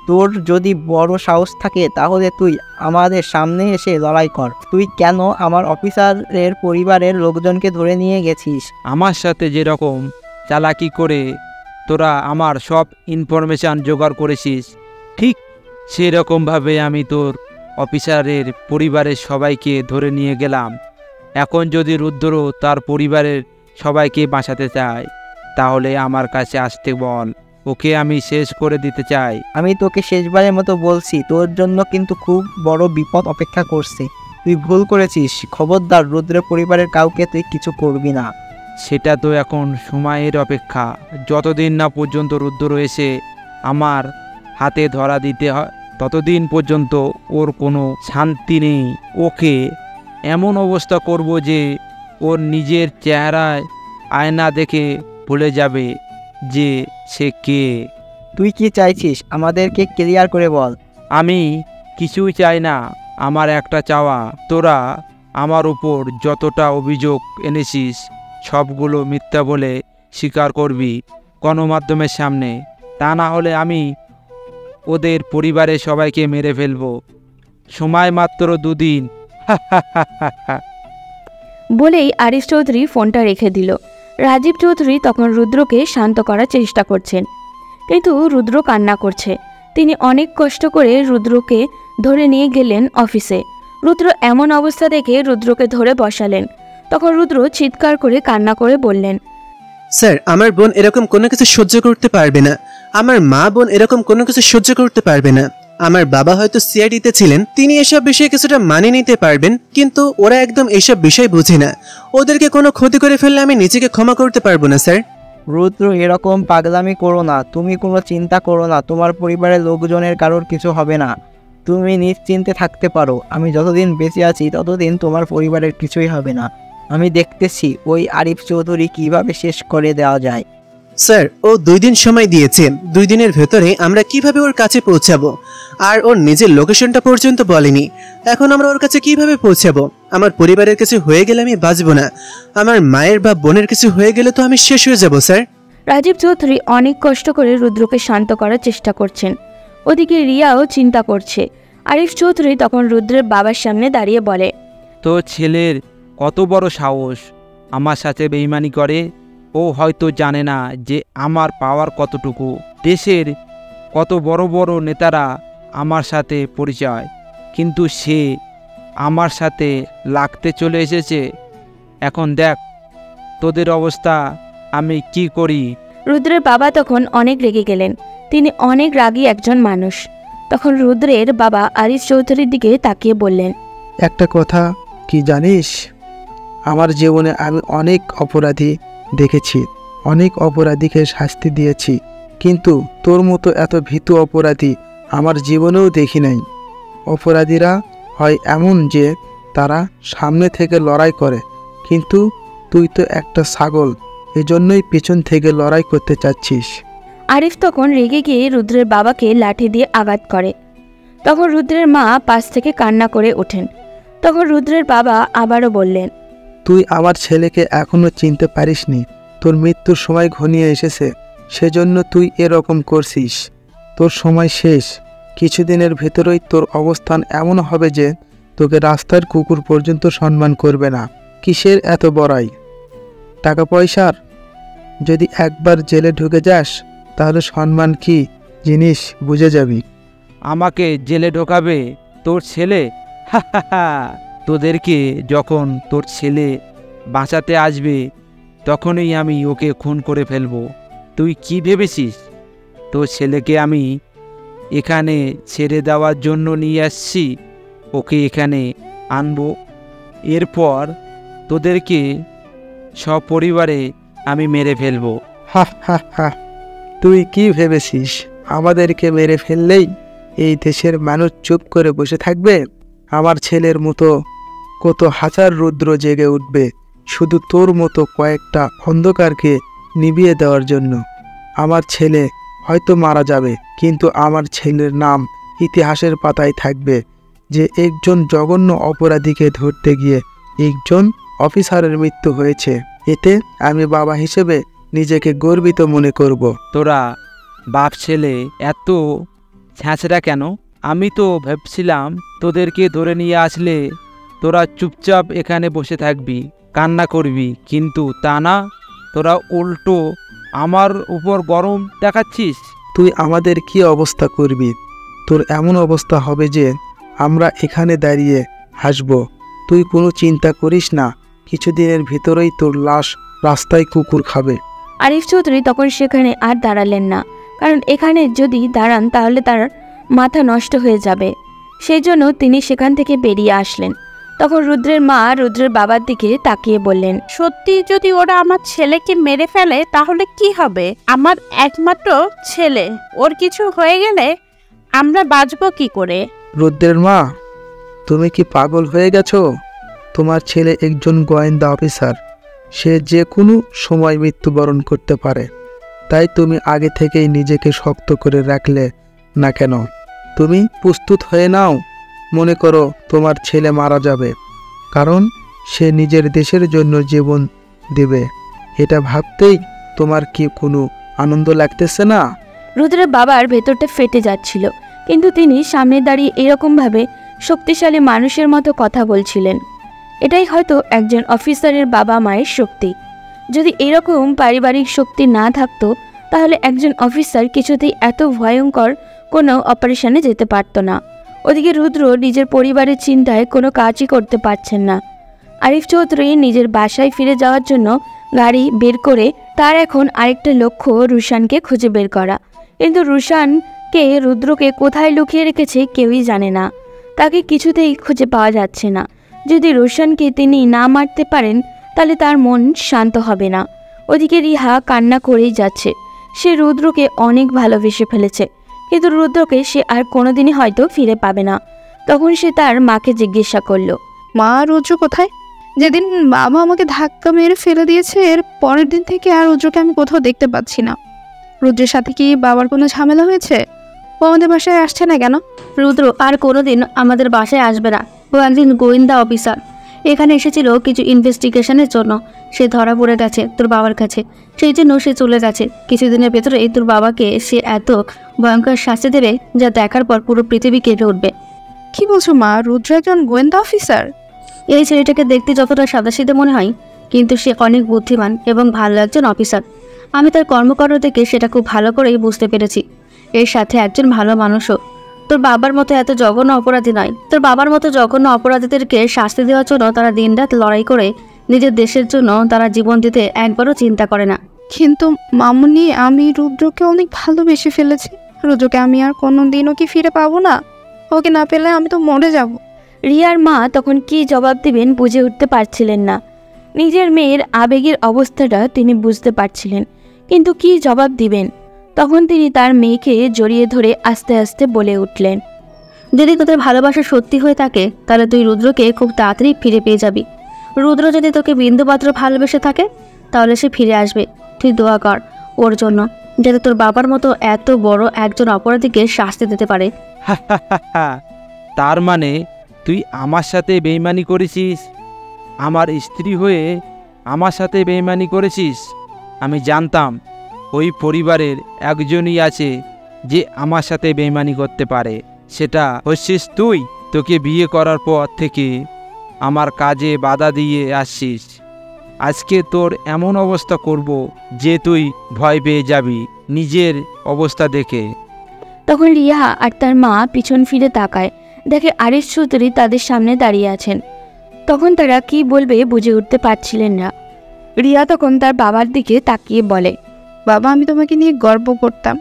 তোর যদি বড় সাহস থাকে তাহলে তুই আমাদের সামনে এসে লড়াই কর। তুই কেন আমার অফিসারের পরিবারের লোকজনকে ধরে নিয়ে গেছিস? আমার সাথে যেরকম চালাকি করে তোরা আমার সব ইনফরমেশান জোগাড় করেছিস, ঠিক সেরকমভাবে আমি তোর অফিসারের পরিবারের সবাইকে ধরে নিয়ে গেলাম। এখন যদি রুদ্র তার পরিবারের সবাইকে বাঁচাতে চায়, তাহলে আমার কাছে আসতে বল, ওকে আমি শেষ করে দিতে চাই। আমি তোকে শেষবারের মতো বলছি, তোর জন্য কিন্তু খুব বড় বিপদ অপেক্ষা করছে। তুই ভুল করেছিস। খবরদার, রুদ্রের পরিবারের কাউকে তুই কিছু করবি না। সেটা তো এখন সময়ের অপেক্ষা, যতদিন না পর্যন্ত রুদ্র এসে আমার হাতে ধরা দিতে হয়, ততদিন পর্যন্ত ওর কোনো শান্তি নেই। ওকে এমন অবস্থা করব যে ওর নিজের চেহারায় আয়না দেখে ভুলে যাবে যে সে কে। তুই কি চাইছিস আমাদেরকে ক্লিয়ার করে বল। আমি কিছুই চাই না, আমার একটা চাওয়া, তোরা আমার উপর যতটা অভিযোগ এনেছিস সবগুলো মিথ্যা বলে স্বীকার করবি গণমাধ্যমের সামনে। তা না হলে আমি ওদের পরিবারের সবাইকে মেরে ফেলবো। সময় মাত্র 2 দিন। বলেই আরিফ চৌধুরী ফোনটা রেখে দিল। রাজীব চৌধুরী তখন রুদ্রকে শান্ত করার চেষ্টা করছেন, কিন্তু রুদ্র কান্না করছে। তিনি অনেক কষ্ট করে রুদ্রকে ধরে নিয়ে গেলেন অফিসে। রুদ্র এমন অবস্থা দেখে রুদ্রকে ধরে বসালেন। তখন রুদ্র চিৎকার করে কান্না করে বললেন, স্যার, আমার বোন এরকম কোনো কিছু সহ্য করতে পারবে না। আমার মা বোন এরকম কোনো কিছু সহ্য করতে পারবে না। আমার বাবা হয়তো সিআইডিতে ছিলেন, তিনি এসব বিষয়ে কিছুটা মানিয়ে নিতে পারবেন, কিন্তু ওরা একদম এসব বিষয় বুঝে না। ওদেরকে কোনো ক্ষতি করে ফেললে আমি নিজেকে ক্ষমা করতে পারবো না স্যার। রুদ্র, এরকম পাগলামি করো না। তুমি কোনো চিন্তা করো না, তোমার পরিবারের লোকজনের কারোর কিছু হবে না। তুমি নিশ্চিন্তে থাকতে পারো। আমি যতদিন বেঁচে আছি ততদিন তোমার পরিবারের কিছুই হবে না। আমি দেখতেছি ওই আরিফ চৌধুরী কিভাবে শেষ করে দেওয়া যায়। স্যার, ও 2 দিন সময় দিয়েছে। 2 দিনের ভেতরে আমরা কিভাবে ওর কাছে পৌঁছাবো? আর ওর নিজের লোকেশনটা পর্যন্ত বলেনি। এখন আমরা ওর কাছে কিভাবে পৌঁছাবো? আমার পরিবারের কিছু হয়ে গেলে আমি বাঁচবো না। আমার মায়ের বা বোনের কিছু হয়ে গেলে তো আমি শেষ হয়ে যাব স্যার। রাজীব চৌধুরী অনেক কষ্ট করে রুদ্রকে শান্ত করার চেষ্টা করছেন। ওদিকে রিয়াও চিন্তা করছে। আরিফ চৌধুরী তখন রুদ্রের বাবার সামনে দাঁড়িয়ে বলে, তো ছেলের কত বড় সাহস আমার সাথে বেইমানি করে। ও হয়তো জানে না যে আমার পাওয়ার কতটুকু। দেশের কত বড় বড় নেতারা আমার সাথে পরিচয়, কিন্তু সে আমার সাথে লাগতে চলে এসেছে। এখন দেখ তোদের অবস্থা, আমি কি করি। রুদ্রের বাবা তখন অনেক রেগে গেলেন। তিনি অনেক রাগী একজন মানুষ। তখন রুদ্রের বাবা আরিফ চৌধুরীর দিকে তাকিয়ে বললেন, একটা কথা কি জানিস, আমার জীবনে আমি অনেক অপরাধী দেখেছি, অনেক অপরাধীকে শাস্তি দিয়েছি, কিন্তু তোর মতো এত ভীতু অপরাধী আমার জীবনেও দেখি নাই। অপরাধীরা হয় এমন যে তারা সামনে থেকে লড়াই করে, কিন্তু তুই তো একটা ছাগল, এজন্যই পেছন থেকে লড়াই করতে চাচ্ছিস। আরিফ তখন রেগে গিয়ে রুদ্রের বাবাকে লাঠি দিয়ে আঘাত করে। তখন রুদ্রের মা পাশ থেকে কান্না করে ওঠেন। তখন রুদ্রের বাবা আবারও বললেন, তুই আমার ছেলেকে এখনো চিনতে পারিসনি। তোর মৃত্যুর সময় ঘনিয়ে এসেছে, সেজন্য তুই এরকম করছিস। তোর সময় শেষ। কিছুদিনের ভেতরেই তোর অবস্থান এমন হবে যে তোকে রাস্তার কুকুর পর্যন্ত সম্মান করবে না। কিসের এত বড়াই? টাকা পয়সার? যদি একবার জেলে ঢুকে যাস তাহলে সম্মান কি জিনিস বুঝে যাবি। আমাকে জেলে ঢোকাবে তোর ছেলে? তোদেরকে যখন তোর ছেলে বাঁচাতে আসবে তখনই আমি ওকে খুন করে ফেলবো। তুই কি ভেবেছিস তোর ছেলেকে আমি এখানে ছেড়ে দেওয়ার জন্য নিয়ে আসছি? ওকে এখানে আনবো, এরপর তোদেরকে সপরিবারে আমি মেরে ফেলবো। হা হা হা, তুই কি ভেবেছিস আমাদেরকে মেরে ফেললেই এই দেশের মানুষ চুপ করে বসে থাকবে? আমার ছেলের মতো কত হাজার রুদ্র জেগে উঠবে শুধু তোর মতো কয়েকটা অন্ধকারকে নিভিয়ে দেওয়ার জন্য। আমার ছেলে হয়তো মারা যাবে, কিন্তু আমার ছেলের নাম ইতিহাসের পাতায় থাকবে যে একজন জঘন্য অপরাধীকে ধরতে গিয়ে একজন অফিসারের মৃত্যু হয়েছে। এতে আমি বাবা হিসেবে নিজেকে গর্বিত মনে করব। তোরা বাপ ছেলে এত ছ্যাঁচড়া কেন? আমি তো ভাবছিলাম তোদেরকে ধরে নিয়ে আসলে তোরা চুপচাপ এখানে বসে থাকবি, কান্না করবি, কিন্তু তা না, তোরা উল্টো আমার উপর গরম দেখাচ্ছিস। তুই আমাদের কি অবস্থা করবি? তোর এমন অবস্থা হবে যে আমরা এখানে দাঁড়িয়ে হাসব। তুই কোনো চিন্তা করিস না, কিছুদিনের ভিতরেই তোর লাশ রাস্তায় কুকুর খাবে। আরিফ চৌধুরী তখন সেখানে আর দাঁড়ালেন না, কারণ এখানে যদি দাঁড়ান তাহলে তার মাথা নষ্ট হয়ে যাবে। সেই জন্য তিনি সেখান থেকে বেরিয়ে আসলেন। তখন রুদ্রের মা রুদ্রের বাবার দিকে তাকিয়ে বললেন, সত্যি যদি ওরা আমার ছেলেকে মেরে ফেলে তাহলে কি হবে? আমার একমাত্র ছেলে, ওর কিছু হয়ে গেলে আমরা বাঁচবো কি করে? রুদ্রের মা, তুমি কি পাগল হয়ে গেছো? তোমার ছেলে একজন গোয়েন্দা অফিসার, সে যে কোনো সময় মৃত্যুবরণ করতে পারে। তাই তুমি আগে থেকেই নিজেকে শক্ত করে রাখলে না কেন? তুমি প্রস্তুত হয়ে নাও। মনে করো তোমার ছেলে মারা যাবে, কারণ সে নিজের দেশের জন্য জীবন দেবে। এটা ভাবতেই তোমার কি কোনো আনন্দ লাগতেছে না? রুদ্রের বাবার ভেতরটা ফেটে যাচ্ছিল, কিন্তু তিনি সামনে দাঁড়িয়ে এরকমভাবে শক্তিশালী মানুষের মতো কথা বলছিলেন। এটাই হয়তো একজন অফিসারের বাবা মায়ের শক্তি। যদি এরকম পারিবারিক শক্তি না থাকতো তাহলে একজন অফিসার কিছুতেই এত ভয়ঙ্কর কোনো অপারেশনে যেতে পারতো না। ওদিকে রুদ্র নিজের পরিবারের চিন্তায় কোনো কাজই করতে পারছেন না। আরিফ চৌধুরী নিজের বাসায় ফিরে যাওয়ার জন্য গাড়ি বের করে তার এখন আরেকটা লক্ষ্য রুশানকে খুঁজে বের করা। কিন্তু রুশানকে রুদ্রকে কোথায় লুকিয়ে রেখেছে কেউই জানে না। তাকে কিছুতেই খুঁজে পাওয়া যাচ্ছে না। যদি রুশানকে তিনি না মারতে পারেন তাহলে তার মন শান্ত হবে না। ওদিকে রিহা কান্না করেই যাচ্ছে। সে রুদ্রকে অনেক ভালোবেসে ফেলেছে, কিন্তু রুদ্রকে সে আর কোনোদিনই হয়তো ফিরে পাবে না। তখন সে তার মাকে জিজ্ঞাসা করলো, মা, রুদ্র কোথায়? যেদিন বাবা আমাকে ধাক্কা মেরে ফেলে দিয়েছে এর পরের দিন থেকে আর রুদ্রকে আমি কোথাও দেখতে পাচ্ছি না। রুদ্রের সাথে কি বাবার কোনো ঝামেলা হয়েছে? ও আমাদের বাসায় আসছে না কেন? রুদ্র আর কোনোদিন আমাদের বাসায় আসবে না। ও একজন গোয়েন্দা অফিসার, এখানে এসেছিল কিছু ইনভেস্টিগেশনের জন্য। সে ধরা পড়ে গেছে তোর বাবার কাছে, সেই জন্য সে চলে গেছে। কিছুদিনের ভেতরে তোর বাবাকে সে এত ভয়ঙ্কর শাস্তি দেবে যা দেখার পর পুরো পৃথিবী কেঁপে উঠবে। কি বলছো মা? রুদ্র একজন গোয়েন্দা অফিসার? এই ছেলেটাকে দেখতে যতটা সাদাসিধে মনে হয়, কিন্তু সে অনেক বুদ্ধিমান এবং ভালো একজন অফিসার। আমি তার কর্মকাণ্ড থেকে সেটা খুব ভালো করেই বুঝতে পেরেছি। এর সাথে একজন ভালো মানুষও। তোর বাবার মতো এত জঘন্য অপরাধী নয়। তোর বাবার মতো জঘন্য অপরাধীদেরকে শাস্তি দেওয়ার জন্য তারা দিনরাত লড়াই করে নিজের দেশের জন্য তারা জীবন দিতে একবারও চিন্তা করে না। কিন্তু মামুনি, আমি রুদ্রকে অনেক ভালোবেসে ফেলেছি। রুদ্রকে আমি আর কোনোদিনও কি ফিরে পাবো না? ওকে না পেলে আমি তো মরে যাব। রিয়ার মা তখন কি জবাব দিবেন বুঝে উঠতে পারছিলেন না। নিজের মেয়ের আবেগের অবস্থাটা তিনি বুঝতে পারছিলেন, কিন্তু কি জবাব দিবেন। তখন তিনি তার মেয়েকে জড়িয়ে ধরে আস্তে আস্তে বলে উঠলেন, যদি তোদের ভালোবাসা সত্যি হয়ে থাকে তাহলে তুই রুদ্রকে খুব তাড়াতাড়ি ফিরে পেয়ে যাবি। রুদ্র যদি তোকে বিন্দুমাত্র ভালোবেসে থাকে তাহলে সে ফিরে আসবে। তুই দোয়া কর ওর জন্য, যাতে তোর বাবার মতো এত বড় একজন অপরাধীকে শাস্তি দিতে পারে। তার মানে তুই আমার সাথে বেইমানি করেছিস? আমার স্ত্রী হয়ে আমার সাথে বেইমানি করেছিস? আমি জানতাম ওই পরিবারের একজনই আছে যে আমার সাথে বেইমানি করতে পারে, সেটা হচ্ছিস তুই। তোকে বিয়ে করার পর থেকে আমার কাজে বাধা দিয়ে আসছিস। আজকে তোর এমন অবস্থা করব যে তুই ভয় পেয়ে যাবি নিজের অবস্থা দেখে। তখন রিয়া আর তার মা পিছন ফিরে তাকায়, দেখে আরিফ চৌধুরী তাদের সামনে দাঁড়িয়ে আছেন। তখন তারা কি বলবে বুঝে উঠতে পারছিলেন না। রিয়া তখন তার বাবার দিকে তাকিয়ে বলে, বাবা, আমি তোমাকে নিয়ে গর্ব করতাম।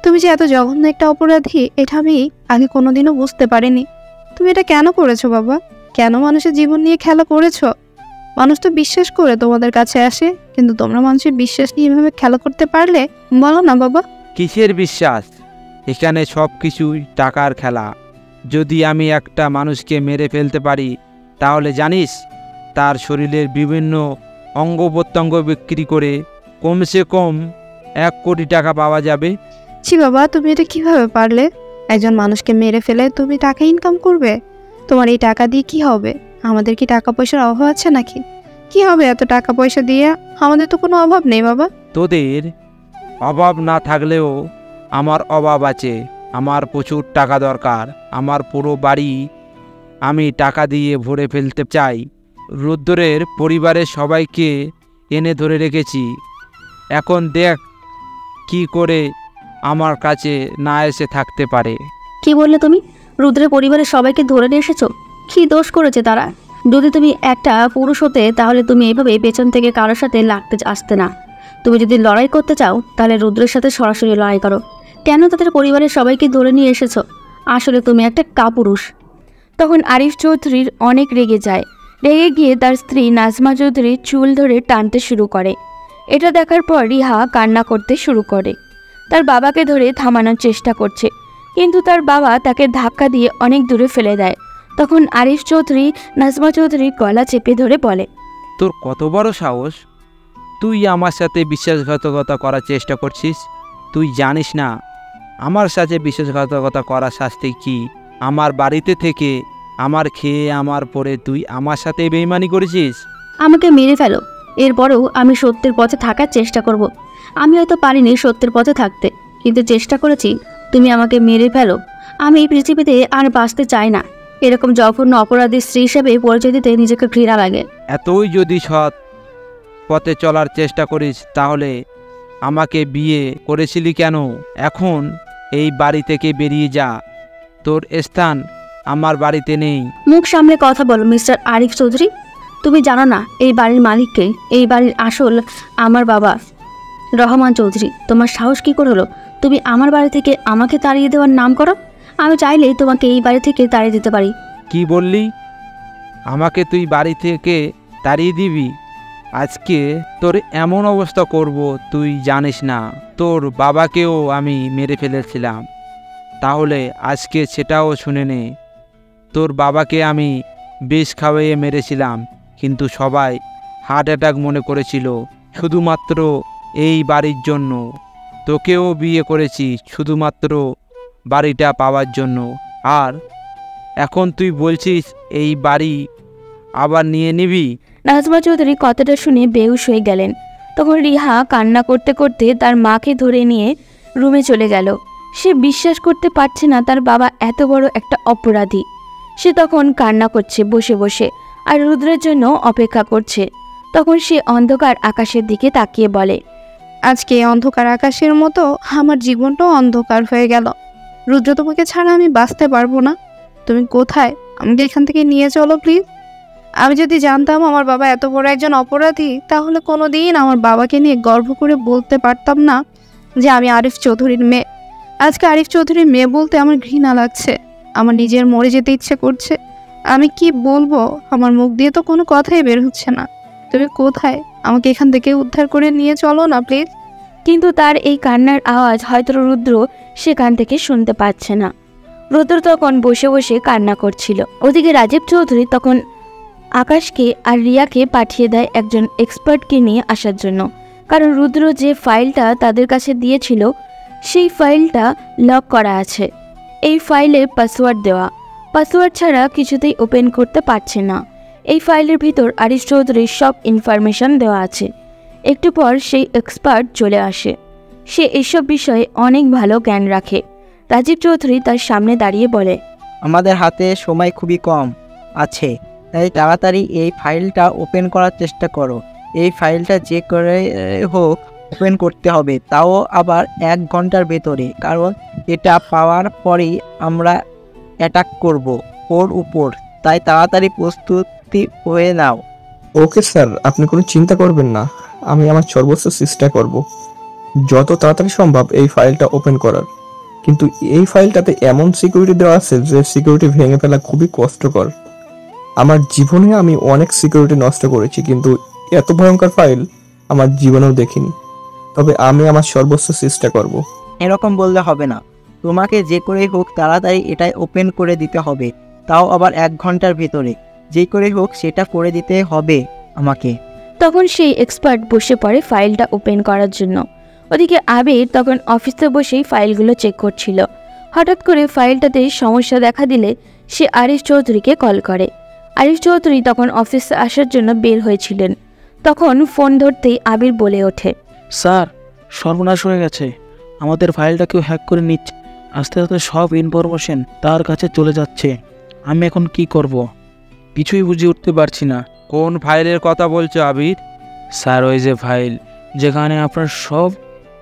তুমি যে এত জঘন্য একটা অপরাধী এটা আমি আগে কোনোদিনও বুঝতে পারিনি। তুমি এটা কেন করেছো বাবা? কেন মানুষের জীবন নিয়ে খেলা করেছো? মানুষ তো বিশ্বাস করে তোমাদের কাছে আসে, কিন্তু তোমরা মানুষের বিশ্বাস নিয়ে এভাবে খেলা করতে পারলে? বলো না বাবা। কিসের বিশ্বাস? এখানে সব কিছুই টাকার খেলা। যদি আমি একটা মানুষকে মেরে ফেলতে পারি তাহলে জানিস তার শরীরের বিভিন্ন অঙ্গ প্রত্যঙ্গ বিক্রি করে কমসে কম 1 কোটি টাকা পাওয়া যাবে। ছি বাবা, তুমি এটা কিভাবে পারলে? একজন মানুষকে মেরে ফেলে তুমি টাকা ইনকাম করবে? তোমার এই টাকা দিয়ে কি হবে? আমাদের কি টাকা পয়সার অভাব আছে নাকি? কি হবে এত টাকা পয়সা দিয়ে? আমাদের তো কোনো অভাব নেই বাবা। তোদের অভাব না থাকলেও আমার অভাব আছে। আমার প্রচুর টাকা দরকার। আমার পুরো বাড়ি আমি টাকা দিয়ে ভরে ফেলতে চাই। রুদ্রের পরিবারের সবাইকে এনে ধরে রেখেছি। এখন দেখ কি করে আমার কাছে না এসে থাকতে পারে। কি বললে তুমি? রুদ্রের পরিবারের সবাইকে ধরে নিয়ে এসেছো? কি দোষ করেছে তারা? যদি তুমি একটা পুরুষ হতে তাহলে তুমি এইভাবে পেছন থেকে কারোর সাথে লাগতে আসতে না। তুমি যদি লড়াই করতে চাও তাহলে রুদ্রের সাথে সরাসরি লড়াই করো। কেন তাদের পরিবারের সবাইকে ধরে নিয়ে এসেছো? আসলে তুমি একটা কাপুরুষ। তখন আরিফ চৌধুরীর অনেক রেগে যায়। রেগে গিয়ে তার স্ত্রী নাজমা চৌধুরীর চুল ধরে টানতে শুরু করে। এটা দেখার পর রিহা কান্না করতে শুরু করে। তার বাবাকে ধরে থামানোর চেষ্টা করছে, কিন্তু তার বাবা তাকে ধাক্কা দিয়ে অনেক দূরে ফেলে দেয়। তখন আরিফ চৌধুরী নাজমা চৌধুরীর গলা চেপে ধরে বলে, তোর কত বড় সাহস? তুই আমার সাথে বিশ্বাসঘাতকতা করার চেষ্টা করছিস? তুই জানিস না আমার সাথে বিশ্বাসঘাতকতা করার শাস্তি কি? আমার বাড়িতে থেকে আমার খেয়ে আমার পরে তুই আমার সাথে বেইমানি করেছিস। আমাকে মেরে ফেলো, এরপরেও আমি সত্যের পথে থাকার চেষ্টা করব। আমি হয়তো পারিনি সত্যের পথে থাকতে, কিন্তু চেষ্টা করেছি। তুমি আমাকে মেরে ফেলো, আমি এই পৃথিবীতে আর বাঁচতে চাই না। এরকম জঘন্য অপরাধী স্ত্রী হিসেবে পরিচয় দিতে নিজেকে ঘৃণা লাগে। এতই যদি সৎ পথে চলার চেষ্টা করিস তাহলে আমাকে বিয়ে করেছিলি কেন? এখন এই বাড়ি থেকে বেরিয়ে যা, তোর স্থান আমার বাড়িতে নেই। মুখ সামনে কথা বলো মিস্টার আরিফ চৌধুরী। তুমি জানো না এই বাড়ির মালিককে? এই বাড়ির আসল আমার বাবা রহমান চৌধুরী। তোমার সাহস কী করে হলো তুমি আমার বাড়ি থেকে আমাকে তাড়িয়ে দেওয়ার নাম করো? আমি চাইলেই তোমাকে এই বাড়ি থেকে তাড়িয়ে দিতে পারি। কি বললি? আমাকে তুই বাড়ি থেকে তাড়িয়ে দিবি? আজকে তোর এমন অবস্থা করব তুই জানিস না। তোর বাবাকেও আমি মেরে ফেলেছিলাম, তাহলে আজকে সেটাও শুনে নে। তোর বাবাকে আমি বিষ খাওয়িয়ে মেরেছিলাম, কিন্তু সবাই হার্ট অ্যাটাক মনে করেছিল শুধুমাত্র এই বাড়ির জন্য। তোকেও বিয়ে করেছি শুধুমাত্র বাড়িটা পাওয়ার জন্য, আর এখন তুই বলছিস এই বাড়ি আবার নিয়ে নিবি? নাজমা চৌধুরী কথাটা শুনে বেহুশ হয়ে গেলেন। তখন রিহা কান্না করতে করতে তার মাকে ধরে নিয়ে রুমে চলে গেল। সে বিশ্বাস করতে পারছে না তার বাবা এত বড় একটা অপরাধী। সে তখন কান্না করছে বসে বসে, আর রুদ্রের জন্য অপেক্ষা করছে। তখন সে অন্ধকার আকাশের দিকে তাকিয়ে বলে, আজকে অন্ধকার আকাশের মতো আমার জীবনটাও অন্ধকার হয়ে গেল। রুদ্র, তোমাকে ছাড়া আমি বাঁচতে পারবো না। তুমি কোথায়? আমাকে এখান থেকে নিয়ে চলো প্লিজ। আমি যদি জানতাম আমার বাবা এত বড় একজন অপরাধী, তাহলে কোনো দিন আমার বাবাকে নিয়ে গর্ব করে বলতে পারতাম না যে আমি আরিফ চৌধুরীর মেয়ে। আজকে আরিফ চৌধুরীর মেয়ে বলতে আমার ঘৃণা লাগছে, আমার নিজের মরে যেতে ইচ্ছে করছে। আমি কি বলবো? আমার মুখ দিয়ে তো কোনো কথাই বের হচ্ছে না। তুমি কোথায়? আমাকে এখান থেকে উদ্ধার করে নিয়ে চলো না প্লিজ। কিন্তু তার এই কান্নার আওয়াজ হয়তো রুদ্র সেখান থেকে শুনতে পাচ্ছে না। রুদ্র তখন বসে বসে কান্না করছিল। ওদিকে রাজীব চৌধুরী তখন আকাশকে আর রিয়াকে পাঠিয়ে দেয় একজন এক্সপার্টকে নিয়ে আসার জন্য, কারণ রুদ্র যে ফাইলটা তাদের কাছে দিয়েছিল সেই ফাইলটা লক করা আছে। এই ফাইলে পাসওয়ার্ড দেওয়া, পাসওয়ার্ড ছাড়া কিছুতেই ওপেন করতে পারছে না। এই ফাইলের ভিতর আরিফ চৌধুরীর সব ইনফরমেশন দেওয়া আছে। একটু পর সেই এক্সপার্ট চলে আসে। সে এইসব বিষয়ে অনেক ভালো জ্ঞান রাখে। রাজীব চৌধুরী তার সামনে দাঁড়িয়ে বলে, আমাদের হাতে সময় খুবই কম আছে, তাই তাড়াতাড়ি এই ফাইলটা ওপেন করার চেষ্টা করো। এই ফাইলটা যে করে হোক ওপেন করতে হবে, তাও আবার 1 ঘন্টার ভেতরে, কারণ এটা পাওয়ার পরেই আমরা অ্যাটাক করব ওর উপর। তাই তাড়াতাড়ি প্রস্তুতি হয়ে নাও। ওকে স্যার, আপনি কোনো চিন্তা করবেন না, আমি আমার সর্বোচ্চ চেষ্টা করব যত তাড়াতাড়ি সম্ভব এই ফাইলটা ওপেন করার। কিন্তু এই ফাইলটাতে এমন সিকিউরিটি দেওয়া আছে যে সিকিউরিটি ভেঙে ফেলা খুবই কষ্টকর। আমার জীবনে আমি অনেক সিকিউরিটি নষ্ট করেছি, কিন্তু এত ভয়ঙ্কর ফাইল আমার জীবনেও দেখিনি। তবে আমি আমার সর্বোচ্চ চেষ্টা করব। এরকম বললে হবে না, তোমাকে যে করেই হোক তাড়াতাড়ি এটাই ওপেন করে দিতে হবে, তাও আবার 1 ঘন্টার ভেতরে। যে করে হোক সেটা করে দিতে হবে আমাকে। তখন সেই এক্সপার্ট বসে পড়ে ফাইলটা ওপেন করার জন্য। ওদিকে আবির তখন অফিসে বসেই ফাইলগুলো চেক করছিল। হঠাৎ করে ফাইলটাতে সমস্যা দেখা দিলে সে আরিফ চৌধুরীকে কল করে। আরিফ চৌধুরী তখন অফিসে আসার জন্য বের হয়েছিলেন। তখন ফোন ধরতেই আবির বলে ওঠে, স্যার, সর্বনাশ হয়ে গেছে, আমাদের ফাইলটা কেউ হ্যাক করে নিচ্ছে। আস্তে আস্তে সব ইনফরমেশন তার কাছে চলে যাচ্ছে। আমি এখন কি করব কিছুই বুঝে উঠতে পারছি না। কোন ফাইলের কথা বলছো আবির? স্যার, ওই যে ফাইল যেখানে আপনার সব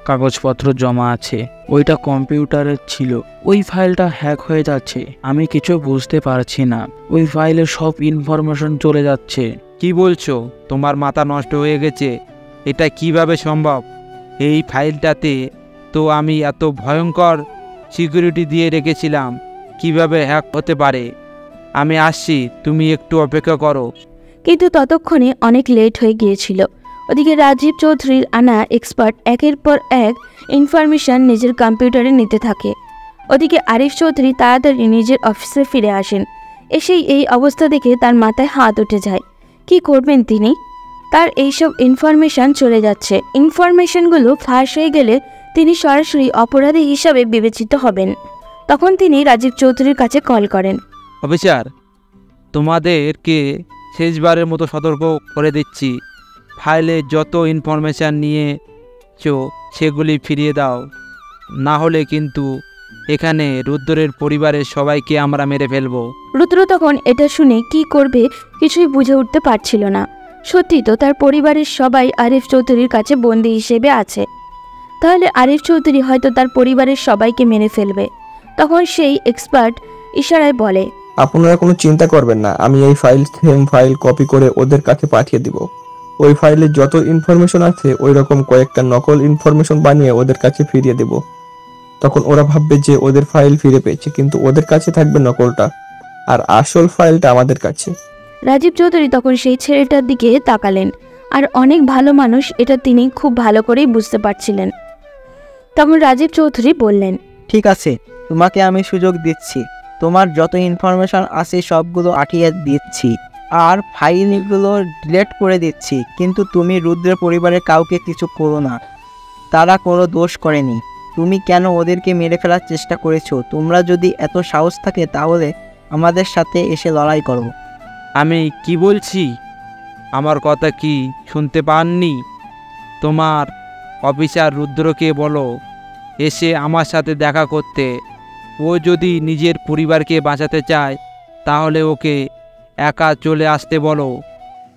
কাগজপত্র জমা আছে, ওইটা কম্পিউটারে ছিল। ওই ফাইলটা হ্যাক হয়ে যাচ্ছে, আমি কিছু বুঝতে পারছি না। ওই ফাইলের সব ইনফরমেশন চলে যাচ্ছে। কি বলছো? তোমার মাথা নষ্ট হয়ে গেছে? এটা কিভাবে সম্ভব? এই ফাইলটাতে তো আমি এত ভয়ঙ্কর সিকিউরিটি দিয়ে রেখেছিলাম, কিভাবে হ্যাক হতে পারে? আমি আসছি, তুমি একটু অপেক্ষা করো। কিন্তু ততক্ষণে অনেক লেট হয়ে গিয়েছিল। ওদিকে রাজীব চৌধুরীর আনা এক্সপার্ট একের পর এক ইনফরমেশন নিজের কম্পিউটারে নিতে থাকে। ওদিকে আরিফ চৌধুরী তাড়াতাড়ি নিজের অফিসে ফিরে আসেন। এসেই এই অবস্থা দেখে তার মাথায় হাত উঠে যায়। কি করবেন তিনি? তার এইসব ইনফরমেশন চলে যাচ্ছে। ইনফরমেশনগুলো ফাঁস হয়ে গেলে তিনি সরাসরি অপরাধী হিসাবে বিবেচিত হবেন। তখন তিনি রাজীব চৌধুরীর কাছে কল করেন। অফিসার, তোমাদেরকে শেষবারের মতো সতর্ক করে দিচ্ছি, ফাইলে যত ইনফরমেশান নিয়েছো সেগুলি ফিরিয়ে দাও, না হলে কিন্তু এখানে রুদ্রের পরিবারের সবাইকে আমরা মেরে ফেলবো। রুদ্র তখন এটা শুনে কি করবে কিছুই বুঝে উঠতে পারছিল না। সত্যি তো তার পরিবারের সবাই আরিফ চৌধুরীর কাছে বন্দী হিসেবে আছে। তাহলে আরিফ চৌধুরী হয়তো তার পরিবারের সবাইকে মেরে ফেলবে। তখন সেই এক্সপার্ট ইশারায় বলে, আপনারা কোনো চিন্তা করবেন না, আমি এই সেম ফাইল কপি করে ওদের কাছে পাঠিয়ে দিব। ওই ফাইলে যত ইনফরমেশন আছে ওই রকম কয়েকটা নকল ইনফরমেশন বানিয়ে ওদের কাছে ফিরিয়ে দেব। তখন ওরা ভাববে যে ওদের ফাইল ফিরে পেয়েছে, কিন্তু ওদের কাছে থাকবে নকলটা, আর আসল ফাইলটা আমাদের কাছে। রাজীব চৌধুরী তখন সেই ছেলেটার দিকে তাকালেন, আর অনেক ভালো মানুষ এটা তিনি খুব ভালো করেই বুঝতে পারছিলেন। তখন রাজীব চৌধুরী বললেন, ঠিক আছে, তোমাকে আমি সুযোগ দিচ্ছি। তোমার যত ইনফরমেশন আছে সবগুলো আটিয়ে দিচ্ছি, আর ফাইলগুলো ডিলিট করে দিচ্ছি, কিন্তু তুমি রুদ্রের পরিবারের কাউকে কিছু করো না। তারা কোনো দোষ করেনি। তুমি কেন ওদেরকে মেরে ফেলার চেষ্টা করেছো? তোমরা যদি এত সাহস থাকে তাহলে আমাদের সাথে এসে লড়াই করো। আমি কি বলছি, আমার কথা কি শুনতে পাননি? তোমার অফিসার রুদ্রকে বলো এসে আমার সাথে দেখা করতে। ও যদি নিজের পরিবারকে বাঁচাতে চায় তাহলে ওকে একা চলে আসতে বলো।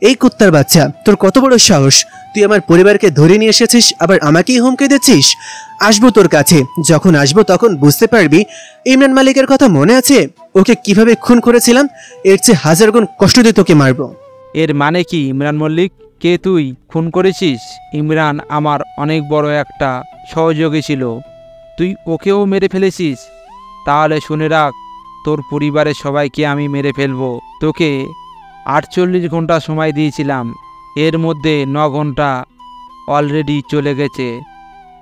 এই কুত্তার বাচ্চা, তোর কত বড় সাহস! তুই আমার পরিবারকে ধরে নিয়ে এসেছিস, আবার আমাকেই হুমকি দিচ্ছিস। আসবো তোর কাছে, যখন আসবো তখন বুঝতে পারবি ইমরান মালিকের কথা মনে আছে? ওকে কিভাবে খুন করেছিলাম, এর চেয়ে হাজার গুণ কষ্ট দিয়ে তোকে মারবো। এর মানে কি ইমরান মল্লিক কে তুই খুন করেছিস? ইমরান আমার অনেক বড় একটা সহযোগী ছিল, তুই ওকেও মেরে ফেলেছিস? তাহলে শুনে রাখ, তোর পরিবারের সবাইকে আমি মেরে ফেলবো। তোকে 48 ঘন্টা সময় দিয়েছিলাম, এর মধ্যে 9 ঘন্টা অলরেডি চলে গেছে।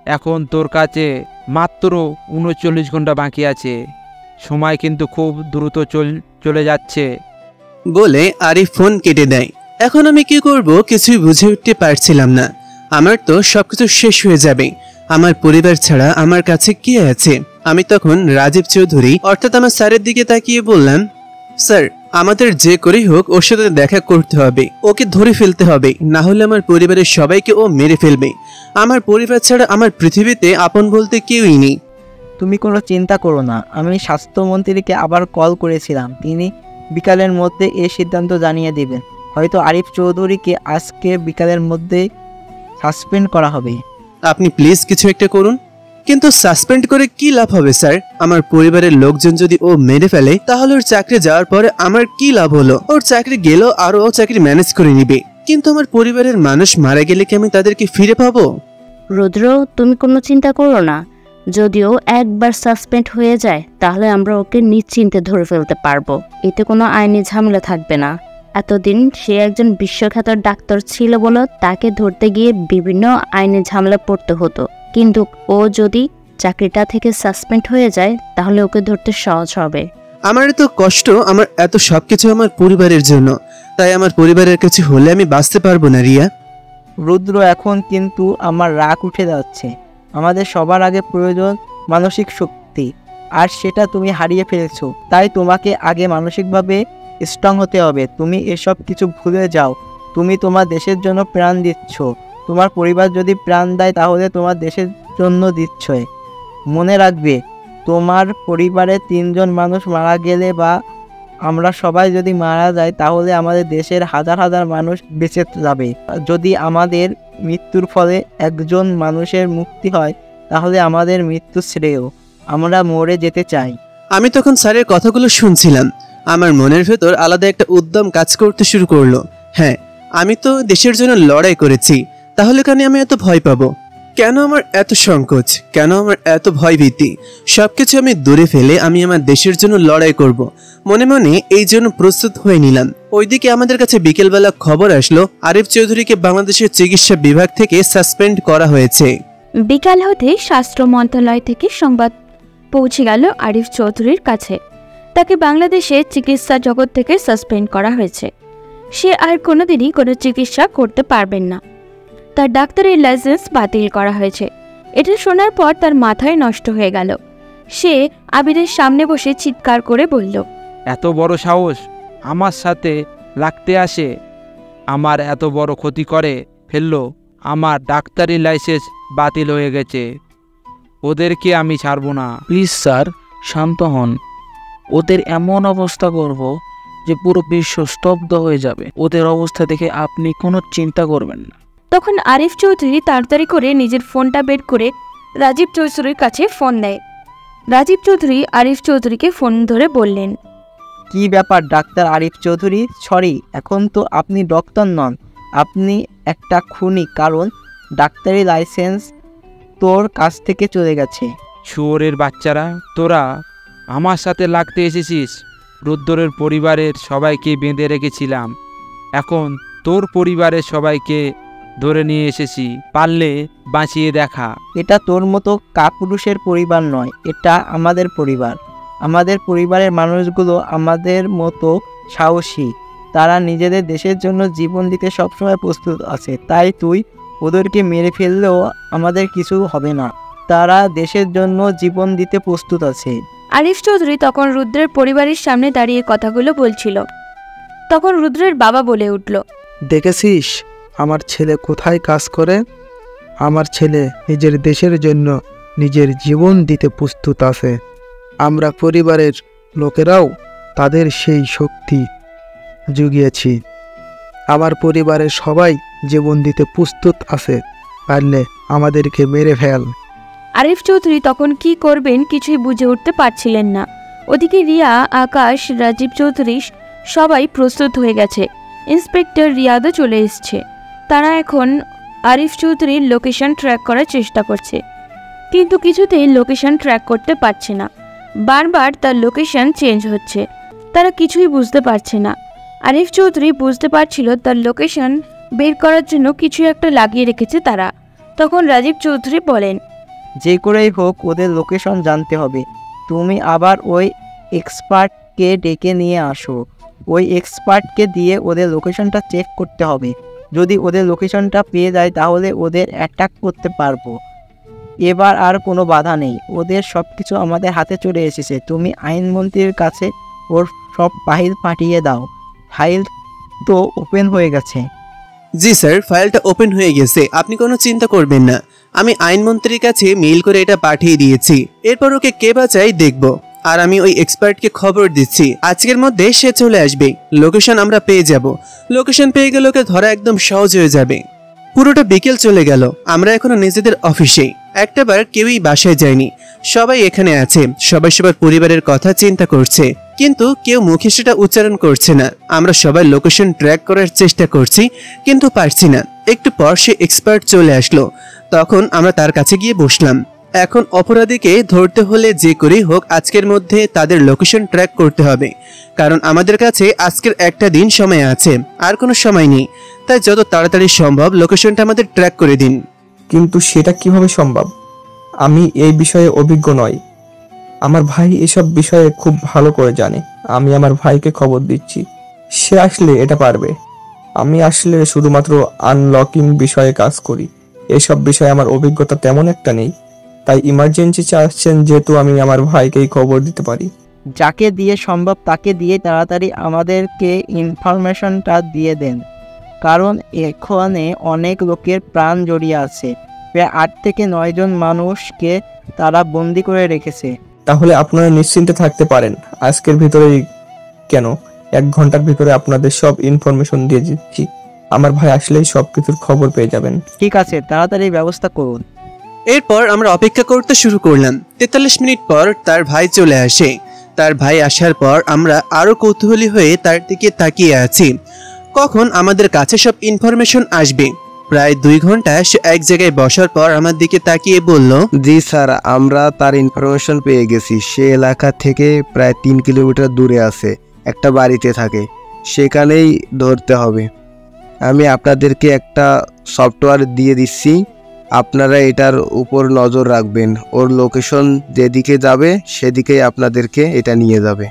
এখন তোর কাছে মাত্র 39 ঘন্টা বাকি আছে। সময় কিন্তু খুব দ্রুত চলে যাচ্ছে। বলে আরিফ ফোন কেটে দেয়। এখন আমি কি করব কিছুই বুঝে উঠতে পারছিলাম না। আমার তো সবকিছু শেষ হয়ে যাবে, আমার পরিবার ছাড়া আমার কাছে কে আছে? আমি তখন রাজীব চৌধুরী অর্থাৎ আমার স্যারের দিকে তাকিয়ে বললাম, স্যার, আমাদের যে করেই হোক ওর সাথে দেখা করতে হবে, ওকে ধরে ফেলতে হবে, না হলে আমার পরিবারের সবাইকে ও মেরে ফেলবে। আমার পরিবার ছাড়া আমার পৃথিবীতে আপন বলতে কেউই নেই। তুমি কোনো চিন্তা করো না, আমি স্বাস্থ্যমন্ত্রীকে আবার কল করেছিলাম, তিনি বিকালের মধ্যে এই সিদ্ধান্ত জানিয়ে দেবেন। হয়তো আরিফ চৌধুরীকে আজকে বিকালের মধ্যে সাসপেন্ড করা হবে। আপনি প্লিজ কিছু একটা করুন। কিন্তু সাসপেন্ড করে কি লাভ হবে স্যার? আমার পরিবারের লোকজন যদি ও মেরে ফেলে তাহলে ওর চাকরি যাওয়ার পরে আমার কি লাভ হলো? ওর চাকরি গেলেও আরো ও চাকরি ম্যানেজ করে নিবে, কিন্তু আমার পরিবারের মানুষ মারা গেলে কি আমি তাদেরকে ফিরে পাবো? রুদ্র, তুমি কোনো চিন্তা করো না। যদিও একবার সাসপেন্ড হয়ে যায় তাহলে আমরা ওকে নিশ্চিন্তে ধরে ফেলতে পারবো, এতে কোনো আইনি ঝামেলা থাকবে না। এতদিন সে একজন বিশ্বখ্যাত ডাক্তার ছিল বলে তাকে ধরতে গিয়ে বিভিন্ন আইনি ঝামেলা পড়তে হতো, কিন্তু ও যদি চাকরিটা থেকে সাসপেন্ড হয়ে যায় তাহলে ওকে ধরতে সহজ হবে। আমার এত কষ্ট, আমার এত সবকিছু আমার পরিবারের জন্য, তাই আমার পরিবারের কিছু হলে আমি বাঁচতে পারবো না। রিয়া, রুদ্র, এখন কিন্তু আমার রাগ উঠে যাচ্ছে। আমাদের সবার আগে প্রয়োজন মানসিক শক্তি, আর সেটা তুমি হারিয়ে ফেলেছো। তাই তোমাকে আগে মানসিকভাবে স্ট্রং হতে হবে। তুমি এসব কিছু ভুলে যাও। তুমি তোমার দেশের জন্য প্রাণ দিচ্ছ। তোমার পরিবার যদি প্রাণ দেয় তাহলে তোমার দেশের জন্য দিচ্ছই। মনে রাখবে, তোমার পরিবারে 3 জন মানুষ মারা গেলে বা আমরা সবাই যদি মারা যাই তাহলে আমাদের দেশের হাজার হাজার মানুষ বেঁচে যাবে। যদি আমাদের মৃত্যুর ফলে একজন মানুষের মুক্তি হয় তাহলে আমাদের মৃত্যু শ্রেয়। আমরা মরে যেতে চাই। আমি তখন স্যারের কথাগুলো শুনছিলাম, আমার মনের ভেতর আলাদা একটা উদ্যম কাজ করতে শুরু করলো। হ্যাঁ, আমি তো দেশের জন্য লড়াই করেছি, তাহলে কেন আমি এত ভয় পাবো? কেন আমার এত সংকোচ? কেন আমার এত ভয়ভীতি? সবকিছু আমি দূরে ফেলে আমি আমার দেশের জন্য লড়াই করব। মনে মনে এই জন্য প্রস্তুত হয়ে নিলাম। ওইদিকে আমাদের কাছে বিকেলবেলা খবর আসলো আরিফ চৌধুরীকে বাংলাদেশের চিকিৎসা বিভাগ থেকে সাসপেন্ড করা হয়েছে। বিকাল হতে স্বাস্থ্য মন্ত্রণালয় থেকে সংবাদ পৌঁছে গেল আরিফ চৌধুরীর কাছে। তাকে বাংলাদেশের চিকিৎসা জগৎ থেকে সাসপেন্ড করা হয়েছে। সে আর কোনোদিনই কোনো চিকিৎসা করতে পারবেন না। তার ডাক্তারের লাইসেন্স বাতিল করা হয়েছে। এটা শোনার পর তার মাথায় নষ্ট হয়ে গেল। সে আবিরের সামনে বসে চিৎকার করে বলল, এত বড় সাহস আমার সাথে লাগতে আসে, আমার এত বড় ক্ষতি করে ফেললো। আমার ডাক্তারি লাইসেন্স বাতিল হয়ে গেছে। ও ওদেরকে আমি ছাড়বো না। প্লিজ স্যার, শান্ত হন। ওদের এমন অবস্থা করব যে পুরো বিশ্ব স্তব্ধ হয়ে যাবে। ওদের অবস্থা দেখে আপনি কোনো চিন্তা করবেন না। তখন আরিফ চৌধুরী তাড়াতাড়ি করে নিজের ফোনটা বের করে রাজীব চৌধুরীর কাছে ফোন দেয়। রাজীব চৌধুরী আরিফ চৌধুরীকে ফোন ধরে বললেন, কি ব্যাপার ডাক্তার আরিফ চৌধুরী? সরি, এখন তো আপনি ডক্টর নন, আপনি একটা খুনি, কারণ ডাক্তারি লাইসেন্স তোর কাছ থেকে চলে গেছে। শুয়োরের বাচ্চারা, তোরা আমার সাথে লাগতে এসেছিস। রুদ্রের পরিবারের সবাইকে বেঁধে রেখেছিলাম, এখন তোর পরিবারের সবাইকে ধরে নিয়ে এসেছি, পারলে বাঁচিয়ে দেখা। এটা তোর মতো কাপুরুষের পরিবার নয়, এটা আমাদের পরিবার। আমাদের পরিবারের মানুষগুলো আমাদের মতো সাহসী, তারা নিজেদের দেশের জন্য জীবন দিতে সবসময় প্রস্তুত আছে। তাই তুই ওদেরকে মেরে ফেললেও আমাদের কিছু হবে না, তারা দেশের জন্য জীবন দিতে প্রস্তুত আছে। আরিফ চৌধুরী তখন রুদ্রের পরিবারের সামনে দাঁড়িয়ে কথাগুলো বলছিল। তখন রুদ্রের বাবা বলে উঠল, দেখেছিস আমার ছেলে কোথায় কাজ করে? আমার ছেলে নিজের দেশের জন্য নিজের জীবন দিতে প্রস্তুত আছে। আমরা পরিবারের লোকেরাও তাদের সেই শক্তি জুগিয়েছি। আমার পরিবারের সবাই জীবন দিতে প্রস্তুত আছে, পারলে আমাদেরকে মেরে ফেল। আরিফ চৌধুরী তখন কি করবেন কিছুই বুঝে উঠতে পারছিলেন না। ওদিকে রিয়া, আকাশ, রাজীব চৌধুরী সবাই প্রস্তুত হয়ে গেছে। ইন্সপেক্টর রিয়াদও চলে এসছে। তারা এখন আরিফ চৌধুরীর লোকেশন ট্র্যাক করার চেষ্টা করছে, কিন্তু কিছুতেই লোকেশন ট্র্যাক করতে পারছে না। বারবার তার লোকেশন চেঞ্জ হচ্ছে, তারা কিছুই বুঝতে পারছে না। আরিফ চৌধুরী বুঝতে পারছিল তার লোকেশন বের করার জন্য কিছু একটা লাগিয়ে রেখেছে তারা। তখন রাজীব চৌধুরী বলেন, যে করেই হোক ওদের লোকেশন জানতে হবে। তুমি আবার ওই এক্সপার্টকে ডেকে নিয়ে আসো। ওই এক্সপার্টকে দিয়ে ওদের লোকেশনটা চেক করতে হবে। যদি ওদের লোকেশনটা পেয়ে যায় তাহলে ওদের অ্যাটাক করতে পারবো। এবার আর কোনো বাধা নেই, ওদের সব কিছু আমাদের হাতে চলে এসেছে। তুমি আইনমন্ত্রীর কাছে ওর সব ফাইল পাঠিয়ে দাও। ফাইল তো ওপেন হয়ে গেছে। জি স্যার, ফাইলটা ওপেন হয়ে গেছে, আপনি কোনো চিন্তা করবেন না। আমি আইনমন্ত্রীর কাছে মেইল করে এটা পাঠিয়ে দিয়েছি। এরপর ওকে কে বাঁচায় দেখব। আর আমি ওই এক্সপার্টকে খবর দিচ্ছি, আজকের মধ্যে সে চলে আসবে। লোকেশন আমরা পেয়ে যাব। লোকেশন পেয়ে গেলে ওকে ধরা একদম সহজ হয়ে যাবে। পুরোটা বিকেল চলে গেল, আমরা এখনো নিজেদের অফিসে। একটাবার কেউই বাসায় যায়নি, সবাই এখানে আছে। সবাই সবার পরিবারের কথা চিন্তা করছে, কিন্তু কেউ মুখে সেটা উচ্চারণ করছে না। আমরা সবাই লোকেশন ট্র্যাক করার চেষ্টা করছি, কিন্তু পারছি না। একটু পর সে এক্সপার্ট চলে আসলো, তখন আমরা তার কাছে গিয়ে বসলাম। এখন অপরাধীকে ধরতে হলে যে করেই হোক আজকের মধ্যে তাদের লোকেশন ট্র্যাক করতে হবে, কারণ আমাদের কাছে আজকের একটা দিন সময় আছে, আর কোনো সময় নেই। তাই যত তাড়াতাড়ি সম্ভব লোকেশনটা আমাদের ট্র্যাক করে দিন। কিন্তু সেটা কিভাবে সম্ভব? আমি এই বিষয়ে অভিজ্ঞ নই। আমার ভাই এসব বিষয়ে খুব ভালো করে জানে। আমি আমার ভাইকে খবর দিচ্ছি, সে আসলে এটা পারবে। আমি আসলে শুধুমাত্র আনলকিং বিষয়ে কাজ করি, এসব বিষয়ে আমার অভিজ্ঞতা তেমন একটা নেই। তাই ইমার্জেন্সি চাচ্ছেন যেহেতু আমি আমার ভাইকেই খবর দিতে পারি। যাকে দিয়ে সম্ভব তাকে দিয়ে তাড়াতাড়ি আমাদেরকে ইনফরমেশনটা দিয়ে দেন, কারণ এখানে অনেক লোকের প্রাণ জড়িয়ে আছে। প্রায় 8 থেকে 9 জন মানুষকে তারা বন্দি করে রেখেছে। তাহলে আপনারা নিশ্চিন্তে থাকতে পারেন, আজকের ভিতরেই কেন 1 ঘন্টার ভিতরে আপনাদের সব ইনফরমেশন দিয়ে দিচ্ছি। আমার ভাই আসলেই সবকিছুর খবর পেয়ে যাবেন। ঠিক আছে, তাড়াতাড়ি ব্যবস্থা করুন। এরপর আমরা অপেক্ষা করতে শুরু করলাম। 43 মিনিট পর তার ভাই চলে আসে। তার ভাই আসার পর আমরা আরো কৌতূহলী হয়ে তার দিকে তাকিয়ে আছি, কখন আমাদের কাছে সব ইনফরমেশন আসবে। প্রায় 2 ঘন্টা সে এক জায়গায় বসার পর আমার দিকে তাকিয়ে বলল, জি স্যার, আমরা তার ইনফরমেশন পেয়ে গেছি। সে এলাকা থেকে প্রায় 3 কিলোমিটার দূরে আছে, একটা বাড়িতে থাকে, সেখানেই ধরতে হবে। আমি আপনাদেরকে একটা সফটওয়্যার দিয়ে দিচ্ছি, আপনারা এটার উপর নজর রাখবেন। ওর লোকেশন যেদিকে যাবে সেদিকেই আপনাদেরকে এটা নিয়ে যাবে।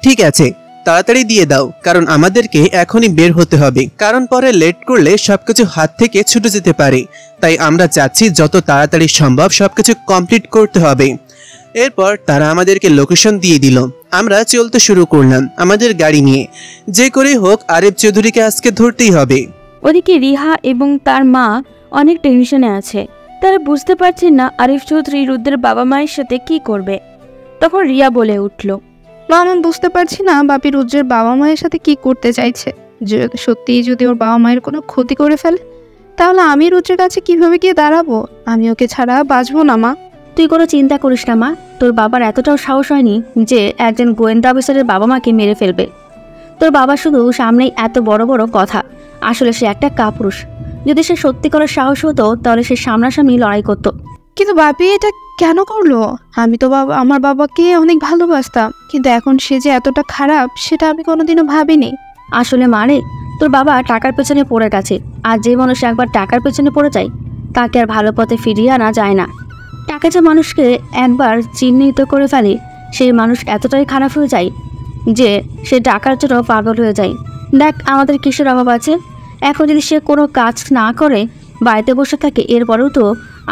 ঠিক আছে, তাড়াতাড়ি দিয়ে দাও, কারণ আমাদেরকে এখনই বের হতে হবে, কারণ পরে লেট করলে সবকিছু হাত থেকে ছুটে যেতে পারে। তাই আমরা চাচ্ছি যত তাড়াতাড়ি সম্ভব সবকিছু কমপ্লিট করতে হবে। এরপর তারা আমাদেরকে লোকেশন দিয়ে দিল। আমরা চলতে শুরু করলাম আমাদের গাড়ি নিয়ে। যে করেই হোক আরিফ চৌধুরীকে আজকে ধরতেই হবে। ওদিকে রিহা এবং তার মা অনেক টেনশনে আছে। তারা বুঝতে পারছেন না আরিফ চৌধুরী রুদ্রের বাবা মায়ের সাথে কি করবে। তখন রিয়া বলে উঠল, মা, আমি বুঝতে পারছি না বাপি রুদ্রের বাবা মায়ের সাথে কি করতে চাইছে। সত্যিই যদি ওর বাবা মায়ের কোনো ক্ষতি করে ফেলে, তাহলে আমি রুদ্রের কাছে কিভাবে গিয়ে দাঁড়াবো? আমি ওকে ছাড়া বাঁচবো না মা। তুই কোনো চিন্তা করিস না মা, তোর বাবার এতটাও সাহস হয়নি যে একজন গোয়েন্দা অফিসারের বাবা মাকে মেরে ফেলবে। তোর বাবা শুধু সামনেই এত বড় বড় কথা, আসলে সে একটা কাপুরুষ। যদি সে সত্যি করার সাহস হতো তাহলে সে সামনাসামনি লড়াই করতো। কিন্তু বাপি এটা কেন করলো? আমি তো আমার বাবাকে অনেক ভালোবাসতাম, কিন্তু এখন সে যে এতটা খারাপ সেটা আমি কোনোদিনও ভাবিনি। আসলে মারে, তোর বাবা টাকার পেছনে পড়ে গেছে, আর যে মানুষ একবার টাকার পেছনে পড়ে যায় তাকে আর ভালো পথে ফিরিয়ে আনা যায় না। টাকা যে মানুষকে একবার চিহ্নিত করে ফেলে, সেই মানুষ এতটাই খারাপ হয়ে যায় যে সে টাকার জন্য পাগল হয়ে যায়। দেখ আমাদের কিসের অভাব আছে, এখন যদি সে কোনো কাজ না করে বাড়িতে বসে থাকে, এরপরেও তো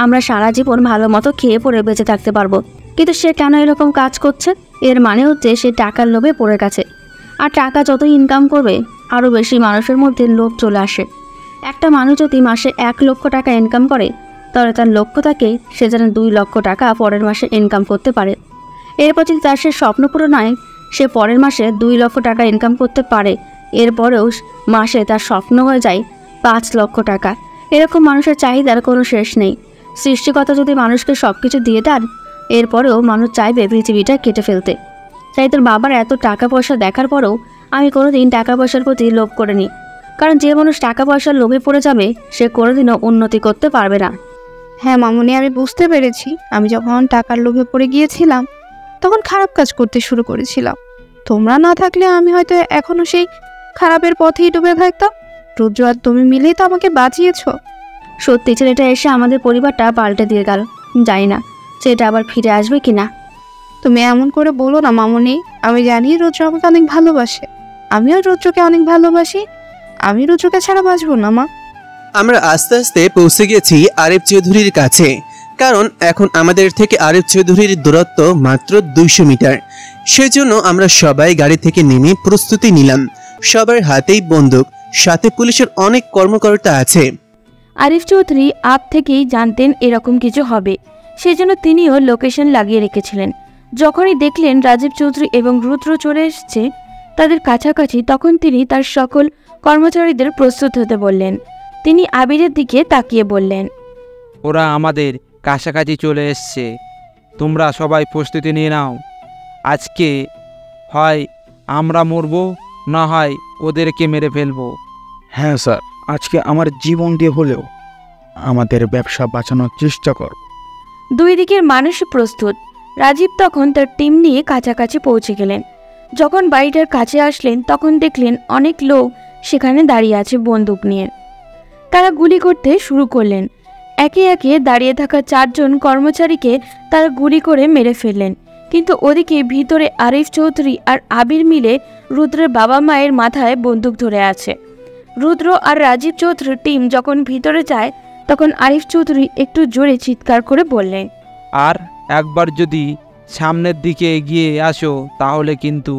আমরা সারা জীবন ভালো মতো খেয়ে পড়ে বেঁচে থাকতে পারবো। কিন্তু সে কেন এরকম কাজ করছে? এর মানে হচ্ছে সে টাকার লোভে পড়ে গেছে। আর টাকা যত ইনকাম করবে আরও বেশি মানুষের মধ্যে লোভ চলে আসে। একটা মানুষ যদি মাসে 1 লক্ষ টাকা ইনকাম করে, তাহলে তার লক্ষ্য থাকে সে যেন 2 লক্ষ টাকা পরের মাসে ইনকাম করতে পারে। এরপর যদি তার সে স্বপ্ন পূরণ হয়, সে পরের মাসে 2 লক্ষ টাকা ইনকাম করতে পারে, এরপরেও মাসে তার স্বপ্ন হয়ে যায় 5 লক্ষ টাকা। এরকম মানুষের চাহিদার কোনো শেষ নেই। সৃষ্টিকর্তা যদি মানুষকে সব কিছু দিয়ে দেন, এরপরেও মানুষ চাইবে পৃথিবীটা কেটে ফেলতে। তাই তোর বাবার এত টাকা পয়সা দেখার পরেও আমি কোনোদিন টাকা পয়সার প্রতি লোভ করিনি, কারণ যে মানুষ টাকা পয়সার লোভে পড়ে যাবে সে কোনোদিনও উন্নতি করতে পারবে না। হ্যাঁ মামুনি, আমি বুঝতে পেরেছি। আমি যখন টাকার লোভে পড়ে গিয়েছিলাম তখন খারাপ কাজ করতে শুরু করেছিলাম। তোমরা না থাকলে আমি হয়তো এখনো সেই খারাপের পথেই ডুবে থাকতাম। রুদ্র আর তুমি মিলেই তো আমাকে বাঁচিয়েছো। সত্যি ছেলেটা এসে আমাদের পরিবারটা পাল্টে দিয়ে গেল। জানি না সেটা আবার ফিরে আসবে কিনা। তুমি এমন করে বলো না মামুনি। আমি জানি রুদ্র আমাকে অনেক ভালোবাসে, আমিও রুদ্রকে অনেক ভালোবাসি। আমি রুদ্রকে ছাড়া বাঁচবো না মা। আমরা আস্তে আস্তে পৌঁছে গেছি আরিফ চৌধুরীর কাছে, কারণ এখন আমাদের থেকে আরিফ চৌধুরীর দূরত্ব মাত্র 200 মিটার। সেজন্য আমরা সবাই গাড়ি থেকে নেমে প্রস্তুতি নিলাম। সবার হাতেই বন্দুক, সাথে পুলিশের অনেক কর্মকর্তা আছে। আরিফ চৌধুরী আপ থেকেই জানতেন এরকম কিছু হবে, সেজন্য তিনিও লোকেশন লাগিয়ে রেখেছিলেন। যখনই দেখলেন রাজীব চৌধুরী এবং রুদ্র চলে এসছে তাদের কাছাকাছি, তখন তিনি তার সকল কর্মচারীদের প্রস্তুত হতে বললেন। তিনি আবিরের দিকে তাকিয়ে বললেন, ওরা আমাদের কাছাকাছি চলে এসছে, তোমরা সবাই প্রস্তুতি নিয়ে নাও। আজকে হয় আমরা মরব, না হয় ওদেরকে মেরে ফেলবো। হ্যাঁ স্যার, আজকে আমার জীবন দিয়ে হলেও আমাদের ব্যবসা বাঁচানোর চেষ্টা কর। দুই দিকের মানুষ প্রস্তুত। রাজীব তখন তার টিম নিয়ে কাছাকাছি পৌঁছে গেলেন। যখন বাড়িটার কাছে আসলেন তখন দেখলেন অনেক লোক সেখানে দাঁড়িয়ে আছে বন্দুক নিয়ে। তারা গুলি করতে শুরু করলেন। একে একে দাঁড়িয়ে থাকা 4 জন কর্মচারীকে তারা গুলি করে মেরে ফেললেন। কিন্তু ওদিকে ভিতরে আরিফ চৌধুরী আর আবির মিলে রুদ্রের বাবা মায়ের মাথায় বন্দুক ধরে আছে। রুদ্র আর রাজীব চৌধুরীর টিম যখন ভিতরে যায় তখন আরিফ চৌধুরী একটু জোরে চিৎকার করে বললেন, আর একবার যদি সামনের দিকে এগিয়ে আসো তাহলে কিন্তু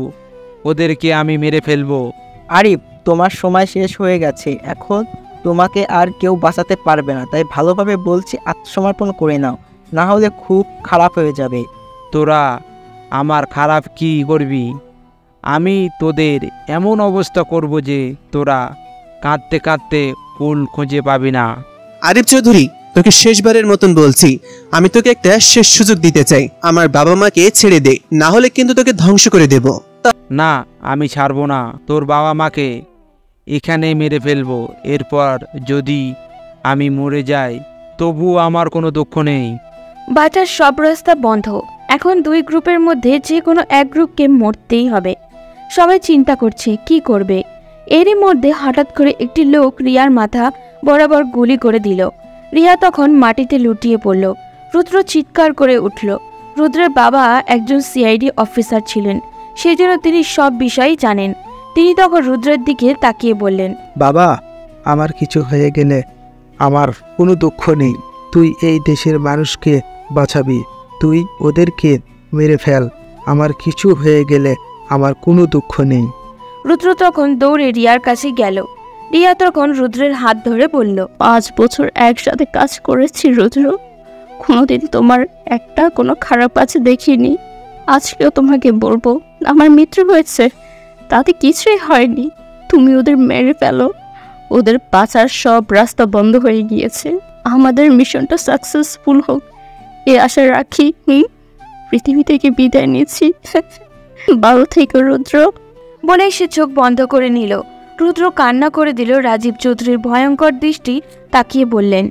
ওদেরকে আমি মেরে ফেলবো। আরিফ, তোমার সময় শেষ হয়ে গেছে, এখন তোমাকে আর কেউ বাঁচাতে পারবে না। তাই ভালোভাবে বলছি, আত্মসমর্পণ করে নাও, না হলে খুব খারাপ হয়ে যাবে। তোরা আমার খারাপ কি করবি? আমি তোদের এমন অবস্থা করব যে তোরা কাঁদতে কাঁদতে কুল খুঁজে পাবি না। আরিফ চৌধুরী, তোকে শেষবারের মতন বলছি, আমি তোকে একটা শেষ সুযোগ দিতে চাই। আমার বাবা মাকে ছেড়ে দে, না হলে কিন্তু তোকে ধ্বংস করে দেব। না, আমি ছাড়বো না। তোর বাবা মাকে এখানে মেরে ফেলবো। এরপর যদি আমি মরে যাই তবু আমার কোনো দুঃখ নেই। বাঁচার সব রাস্তা বন্ধ। এখন 2 গ্রুপের মধ্যে যে কোনো এক গ্রুপকে মরতেই হবে। সবাই চিন্তা করছে কি করবে। এরই মধ্যে হঠাৎ করে একটি লোক রিয়ার মাথা বরাবর গুলি করে দিল। রিয়া তখন মাটিতে লুটিয়ে পড়ল। রুদ্র চিৎকার করে উঠল। রুদ্রের বাবা একজন সিআইডি অফিসার ছিলেন, সেজন্য তিনি সব বিষয়ই জানেন। তিনি তখন রুদ্রের দিকে তাকিয়ে বললেন, বাবা, আমার কিছু হয়ে গেলে আমার কোনো দুঃখ নেই। তুই এই দেশের মানুষকে বাঁচাবি, তুই ওদেরকে মেরে ফেল। আমার কিছু হয়ে গেলে আমার কোনো দুঃখ নেই। রুদ্র তখন দৌড়ে রিয়ার কাছে গেল। রিয়া তখন রুদ্রের হাত ধরে বলল, 5 বছর একসাথে কাজ করেছি রুদ্র, কোনোদিন তোমার একটা কোনো খারাপ কাজ দেখিনি। আজকেও তোমাকে বলবো, আমার মৃত্যু হয়েছে, তাতে কিছুই হয়নি। তুমি ওদের মেরে ফেলো, ওদের বাঁচার সব রাস্তা বন্ধ হয়ে গিয়েছে। আমাদের মিশনটা সাকসেসফুল হোক এ আশা রাখি। পৃথিবী থেকে বিদায় নিচ্ছি, ভালো থেকো রুদ্র। বলে সে চোখ বন্ধ করে নিল। রুদ্র কান্না করে দিল। রাজীব চৌধুরীর ভয়ঙ্কর দৃষ্টি তাকিয়ে বললেন,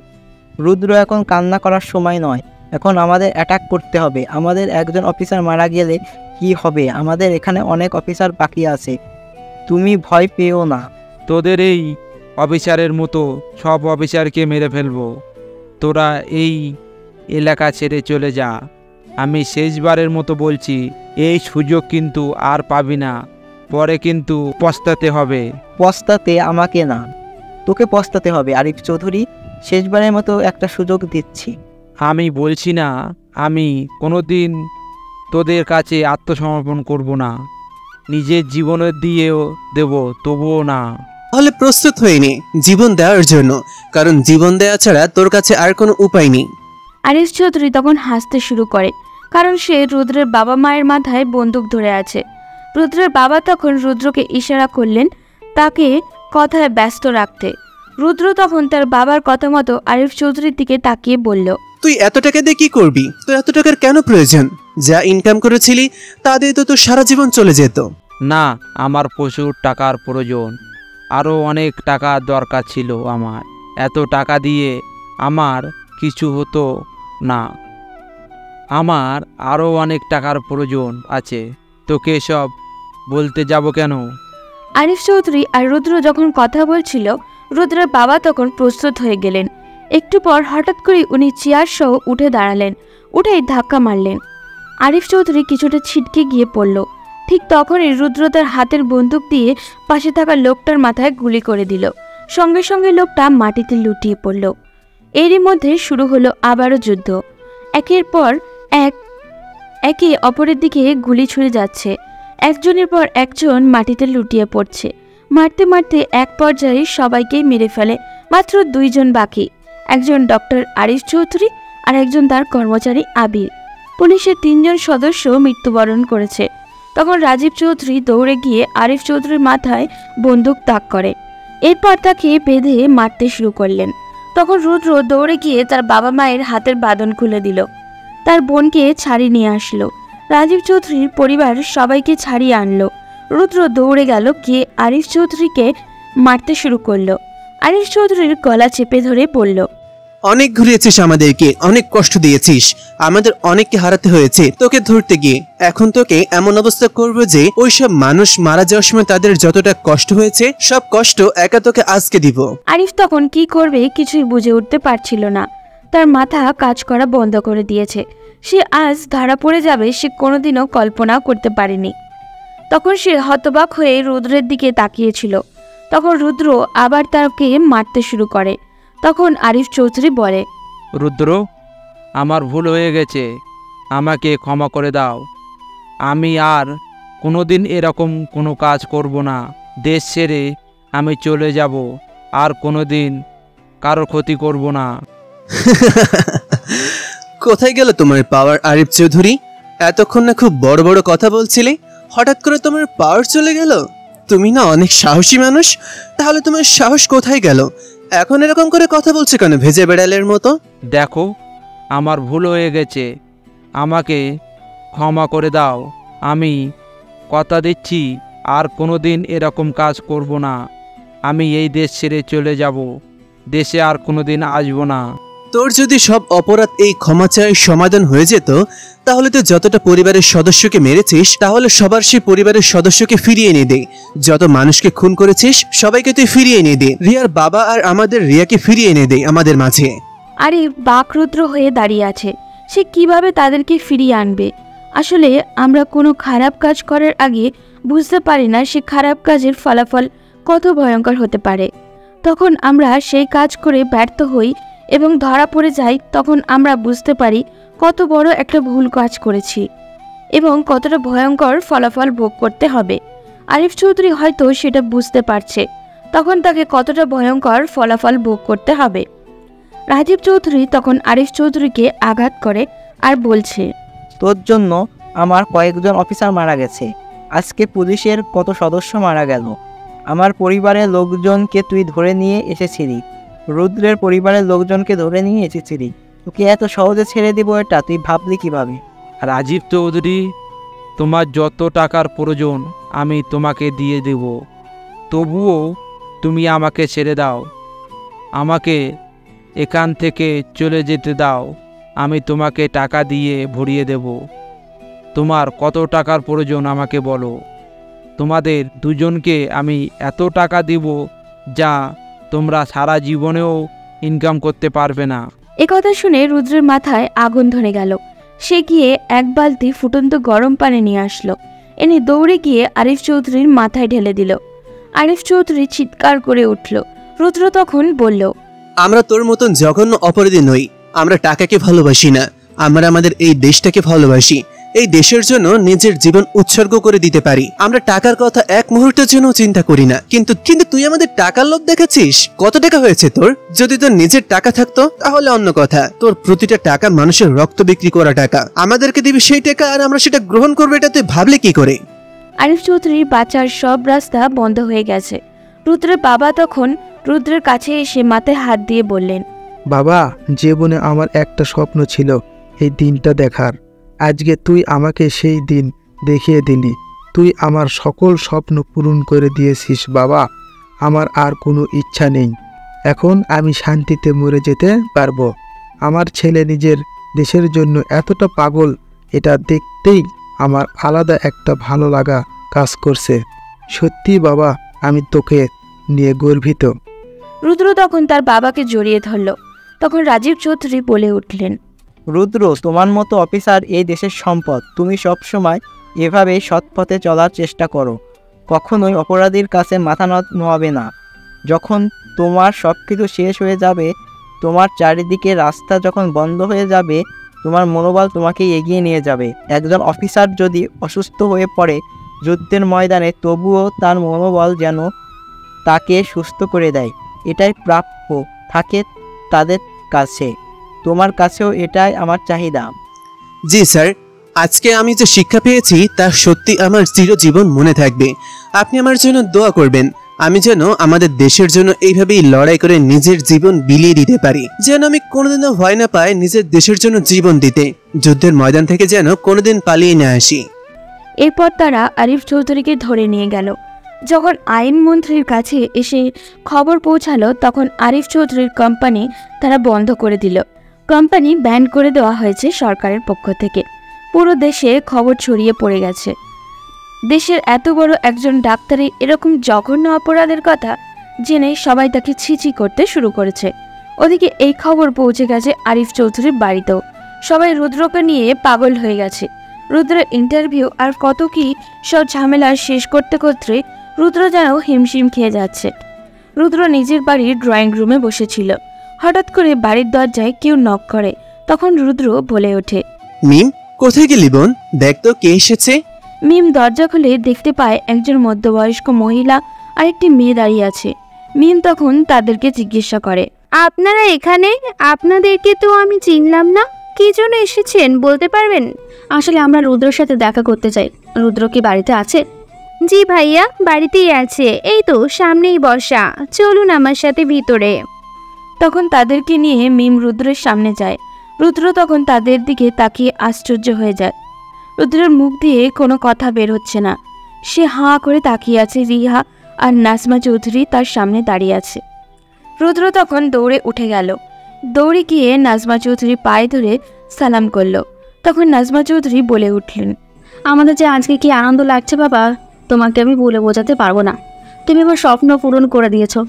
রুদ্র, এখন কান্না করার সময় নয়, এখন আমাদের অ্যাটাক করতে হবে। আমাদের একজন অফিসার মারা গেলে কি হবে? আমাদের এখানে অনেক অফিসার বাকি আছে, তুমি ভয় পেও না। তোদের এই অফিসারের মতো সব অফিসারকে মেরে ফেলবো। তোরা এই এলাকা ছেড়ে চলে যা। আমি শেষবারের মতো বলছি, এই সুযোগ কিন্তু আর পাবি না, পরে কিন্তু পস্তাতে হবে। পস্তাতে আমাকে না, তোকে পস্তাতে হবে আরিফ চৌধুরী। শেষবারের মতো একটা সুযোগ দিচ্ছি। আমি বলছি না আমি কোনোদিন তোদের কাছে আত্মসমর্পণ করব না, নিজের জীবনের দিয়েও দেব, তবুও না। তাহলে প্রস্তুত হয়নি জীবন দেওয়ার জন্য, কারণ জীবন দেওয়া ছাড়া তোর কাছে আর কোনো উপায় নেই। আরিফ চৌধুরী তখন হাসতে শুরু করে, কারণ সে রুদ্রের বাবা মায়ের মাথায় বন্দুক ধরে আছে। রুদ্রের বাবা তখন রুদ্রকে ইশারা করলেন তাকে কথায় ব্যস্ত রাখতে। রুদ্র তখন তার বাবার কথা মতো আরিফ চৌধুরীর দিকে তাকিয়ে বলল, তুই এত টাকা দিয়ে কি করবি? তোর এত টাকার কেন প্রয়োজন? যা ইনকাম করেছিলি তা দিয়ে তো তোর সারা জীবন চলে যেত। না, আমার প্রচুর টাকার প্রয়োজন, আরও অনেক টাকা দরকার ছিল আমার। এত টাকা দিয়ে আমার কিছু হতো না, আমার আরও অনেক টাকার প্রয়োজন আছে। তোকে সব বলতে যাব কেন? আরিফ চৌধুরী আর রুদ্র যখন কথা বলছিল, রুদ্রের বাবা তখন প্রস্তুত হয়ে গেলেন। একটু পর হঠাৎ করে উনি চেয়ার সহ উঠে দাঁড়ালেন, উঠেই ধাক্কা মারলেন। আরিফ চৌধুরী কিছুটা ছিটকে গিয়ে পড়ল। ঠিক তখনই রুদ্র তার হাতের বন্দুক দিয়ে পাশে থাকা লোকটার মাথায় গুলি করে দিল। সঙ্গে সঙ্গে লোকটা মাটিতে লুটিয়ে পড়ল। এরই মধ্যে শুরু হলো আবারও যুদ্ধ। একের পর একে অপরের দিকে গুলি ছুড়ে যাচ্ছে। একজনের পর একজন মাটিতে লুটিয়ে পড়ছে। মারতে মারতে এক পর্যায়ে সবাইকেই মেরে ফেলে। মাত্র 2 জন বাকি, একজন ডক্টর আরিফ চৌধুরী আর একজন তার কর্মচারী আবির। পুলিশের 3 জন সদস্য মৃত্যুবরণ করেছে। তখন রাজীব চৌধুরী দৌড়ে গিয়ে আরিফ চৌধুরীর মাথায় বন্দুক তাক করে, এরপর তাকে বেঁধে মারতে শুরু করলেন। তখন রুদ্র দৌড়ে গিয়ে তার বাবা মায়ের হাতের বাঁধন খুলে দিল, তার বোনকে ছাড়িয়ে নিয়ে আসলো। রাজীব চৌধুরীর পরিবার সবাইকে ছাড়িয়ে আনলো। রুদ্র দৌড়ে গেল, গিয়ে আরিফ চৌধুরীকে মারতে শুরু করলো। আরিফ চৌধুরীর গলা চেপে ধরে বলল, অনেক ঘুরিয়েছিস আমাদেরকে, অনেক কষ্ট দিয়েছিস, আমাদের অনেককে হারাতে হয়েছে তোকে ধরতে গিয়ে। এখন তোকে এমন অবস্থা করবো যে ওইসব মানুষ মারা যাওয়ার সময় তাদের যতটা কষ্ট হয়েছে সব কষ্ট একা তোকে আজকে দিব। আরিফ তখন কি করবে কিছুই বুঝে উঠতে পারছিল না। তার মাথা কাজ করা বন্ধ করে দিয়েছে। সে আজ ধরা পড়ে যাবে সে কোনোদিনও কল্পনা করতে পারেনি। তখন সে হতবাক হয়ে রুদ্রের দিকে তাকিয়েছিল। তখন রুদ্র আবার তাকে মারতে শুরু করে। তখন আরিফ চৌধুরী বলে, রুদ্র, আমার ভুল হয়ে গেছে, আমাকে ক্ষমা করে দাও। আমি আর কোনোদিন এরকম কোনো কাজ করব না। দেশ ছেড়ে আমি চলে যাব, আর কোনোদিন কারো ক্ষতি করব না। কোথায় গেল তোমার পাওয়ার আরিফ চৌধুরী? এতক্ষণ না খুব বড় বড় কথা বলছিলে, হঠাৎ করে তোমার পাওয়ার চলে গেল। তুমি না অনেক সাহসী মানুষ, তাহলে তোমার সাহস কোথায় গেল? এখন এরকম করে কথা বলছো কেন ভেজে বেড়ালের মতো? দেখো, আমার ভুল হয়ে গেছে, আমাকে ক্ষমা করে দাও। আমি কথা দিচ্ছি আর কোনোদিন এরকম কাজ করব না। আমি এই দেশ ছেড়ে চলে যাব, দেশে আর কোনোদিন আসবো না। তোর যদি সব অপরাধ এই ক্ষমা চায় সমাধান হয়ে যেত, তাহলে তো যতটা পরিবারের সদস্যকে মেরেছিস তাহলে সবার সেই পরিবারের সদস্যকে ফিরিয়ে এনে দে। যত মানুষকে খুন করেছিস সবাইকে তুই ফিরিয়ে এনে দে। রিয়ার বাবা আর আমাদের রিয়াকে ফিরিয়ে এনে দে আমাদের মাঝে। আরে বাকরুদ্র হয়ে দাঁড়িয়ে আছে, সে কিভাবে তাদেরকে ফিরিয়ে আনবে? আসলে আমরা কোনো খারাপ কাজ করার আগে বুঝতে পারি না সে খারাপ কাজের ফলাফল কত ভয়ঙ্কর হতে পারে। তখন আমরা সেই কাজ করে ব্যর্থ হই এবং ধরা পড়ে যাই, তখন আমরা বুঝতে পারি কত বড় একটা ভুল কাজ করেছি এবং কতটা ভয়ঙ্কর ফলাফল ভোগ করতে হবে। আরিফ চৌধুরী হয়তো সেটা বুঝতে পারছে। তখন তাকে কতটা ভয়ঙ্কর ফলাফল ভোগ করতে হবে। রাজীব চৌধুরী তখন আরিফ চৌধুরীকে আঘাত করে আর বলছে, তোর জন্য আমার কয়েকজন অফিসার মারা গেছে, আজকে পুলিশের কত সদস্য মারা গেল, আমার পরিবারের লোকজনকে তুই ধরে নিয়ে এসেছিলি, রুদ্রের পরিবারের লোকজনকে ধরে নিয়ে এসেছিলি, তোকে এত সহজে ছেড়ে দিব এটা তুই ভাবলি কিভাবে? রাজীব চৌধুরী, তোমার যত টাকার প্রয়োজন আমি তোমাকে দিয়ে দেব, তবুও তুমি আমাকে ছেড়ে দাও, আমাকে এখান থেকে চলে যেতে দাও, আমি তোমাকে টাকা দিয়ে ভরিয়ে দেব। তোমার কত টাকার প্রয়োজন আমাকে বলো, তোমাদের দুজনকে আমি এত টাকা দিব যা তোমরা সারা জীবনেও ইনকাম করতে পারবে না। একথা শুনে রুদ্রের মাথায় আগুন ধরে গেল। সে গিয়ে এক বালতি ফুটন্ত গরম পানি নিয়ে আসলো, এনে দৌড়ে গিয়ে আরিফ চৌধুরীর মাথায় ঢেলে দিল। আরিফ চৌধুরী চিৎকার করে উঠল। রুদ্র তখন বলল, আমরা তোর মতন জঘন্য অপরাধী নই, আমরা টাকাকে ভালোবাসি না, আমরা আমাদের এই দেশটাকে ভালোবাসি, এই দেশের জন্য নিজের জীবন উৎসর্গ করে দিতে পারি। আমরা টাকার কথা এক মুহূর্তের জন্য চিন্তা করি না, কিন্তু তুই আমাদের টাকার লোভ দেখাচ্ছিস। কত টাকা হয়েছে তোর? যদি তোর নিজের টাকা থাকতো তাহলে অন্য কথা, তোর প্রতিটা টাকা মানুষের রক্ত বিক্রি করা টাকা, আমাদেরকে দিবি সেই টাকা আর আমরা সেটা গ্রহণ করবো, এটা তুই ভাবলে কি করে? আরিফ চৌধুরীর বাঁচার সব রাস্তা বন্ধ হয়ে গেছে। রুদ্রের বাবা তখন রুদ্রের কাছে এসে মাথায় হাত দিয়ে বললেন, বাবা, জীবনে আমার একটা স্বপ্ন ছিল এই দিনটা দেখার, আজকে তুই আমাকে সেই দিন দেখিয়ে দিলি, তুই আমার সকল স্বপ্ন পূরণ করে দিয়েছিস বাবা, আমার আর কোনো ইচ্ছা নেই, এখন আমি শান্তিতে মরে যেতে পারবো। আমার ছেলে নিজের দেশের জন্য এতটা পাগল, এটা দেখতেই আমার আলাদা একটা ভালো লাগা কাজ করছে। সত্যি বাবা, আমি তোকে নিয়ে গর্বিত। রুদ্র তখন তার বাবাকে জড়িয়ে ধরল। তখন রাজীব চৌধুরী বলে উঠলেন, রুদ্র, তোমার মতো অফিসার এই দেশের সম্পদ, তুমি সবসময় এভাবে সৎ পথে চলার চেষ্টা করো, কখনোই অপরাধীর কাছে মাথা নোয়াবে না। যখন তোমার সব কিছু শেষ হয়ে যাবে, তোমার চারিদিকে রাস্তা যখন বন্ধ হয়ে যাবে, তোমার মনোবল তোমাকে এগিয়ে নিয়ে যাবে। একজন অফিসার যদি অসুস্থ হয়ে পড়ে যুদ্ধের ময়দানে, তবুও তার মনোবল যেন তাকে সুস্থ করে দেয়, এটাই প্রাপ্য থাকে তাদের কাছে। তোমার কাছেও এটাই আমার চাহিদা। জি স্যার, আজকে আমি যে শিক্ষা পেয়েছি তা সত্যি আমার চিরজীবন মনে থাকবে। আপনি আমার জন্য দোয়া করবেন, আমি যেন আমাদের দেশের জন্য এইভাবেই লড়াই করে নিজের জীবন বিলিয়ে দিতে পারি, যেন আমি কোনোদিনও ভয় না পাই নিজের দেশের জন্য জীবন দিতে, যুদ্ধের ময়দান থেকে যেন কোনোদিন পালিয়ে না আসি। এরপর তারা আরিফ চৌধুরীকে ধরে নিয়ে গেল। যখন আইনমন্ত্রীর কাছে এসে খবর পৌঁছালো, তখন আরিফ চৌধুরীর কোম্পানি তারা বন্ধ করে দিল। কোম্পানি ব্যান করে দেওয়া হয়েছে সরকারের পক্ষ থেকে। পুরো দেশে খবর ছড়িয়ে পড়ে গেছে। দেশের এত বড় একজন ডাক্তারের এরকম জঘন্য অপরাধের কথা জেনে সবাই তাকে ছিছি করতে শুরু করেছে। ওদিকে এই খবর পৌঁছে গেছে আরিফ চৌধুরীর বাড়িতেও। সবাই রুদ্রকে নিয়ে পাগল হয়ে গেছে। রুদ্রের ইন্টারভিউ আর কত কি সব ঝামেলা শেষ করতে করতে রুদ্র যেন হিমশিম খেয়ে যাচ্ছে। রুদ্র নিজের বাড়ির ড্রয়িং রুমে বসেছিল। হঠাৎ করে বাড়ির দরজায় কেউ নক করে। তখন রুদ্র বলে ওঠে, মিম, কোথায় গেলি বোন? দেখ তো কে এসেছে। মিম দরজা খুলে দেখতে পায় একজন মধ্যবয়স্ক মহিলা আর একটি মেয়ে দাঁড়িয়ে আছে। মিম তখন তাদেরকে জিজ্ঞাসা করে, আপনারা এখানে? আপনাদেরকে তো আমি চিনলাম না, কি জন্য এসেছেন বলতে পারবেন? আসলে আমরা রুদ্রের সাথে দেখা করতে চাই। রুদ্র কি বাড়িতে আছে? জি ভাইয়া, বাড়িতেই আছে, এই তো সামনেই বসা, চলুন আমার সাথে ভিতরে। তখন তাদেরকে নিয়ে মিম রুদ্রের সামনে যায়। রুদ্র তখন তাদের দিকে তাকিয়ে আশ্চর্য হয়ে যায়। রুদ্রের মুখ দিয়ে কোনো কথা বের হচ্ছে না। সে হাঁ করে তাকিয়ে আছে। রিহা আর নাজমা চৌধুরী তার সামনে দাঁড়িয়ে আছে। রুদ্র তখন দৌড়ে উঠে গেল। দৌড়ে গিয়ে নাজমা চৌধুরী পায়ে ধরে সালাম করল। তখন নাজমা চৌধুরী বলে উঠলেন, আমাদের যে আজকে কি আনন্দ লাগছে বাবা, তোমাকে আমি বলে বোঝাতে পারবো না। তুমি আমার স্বপ্ন পূরণ করে দিয়েছো,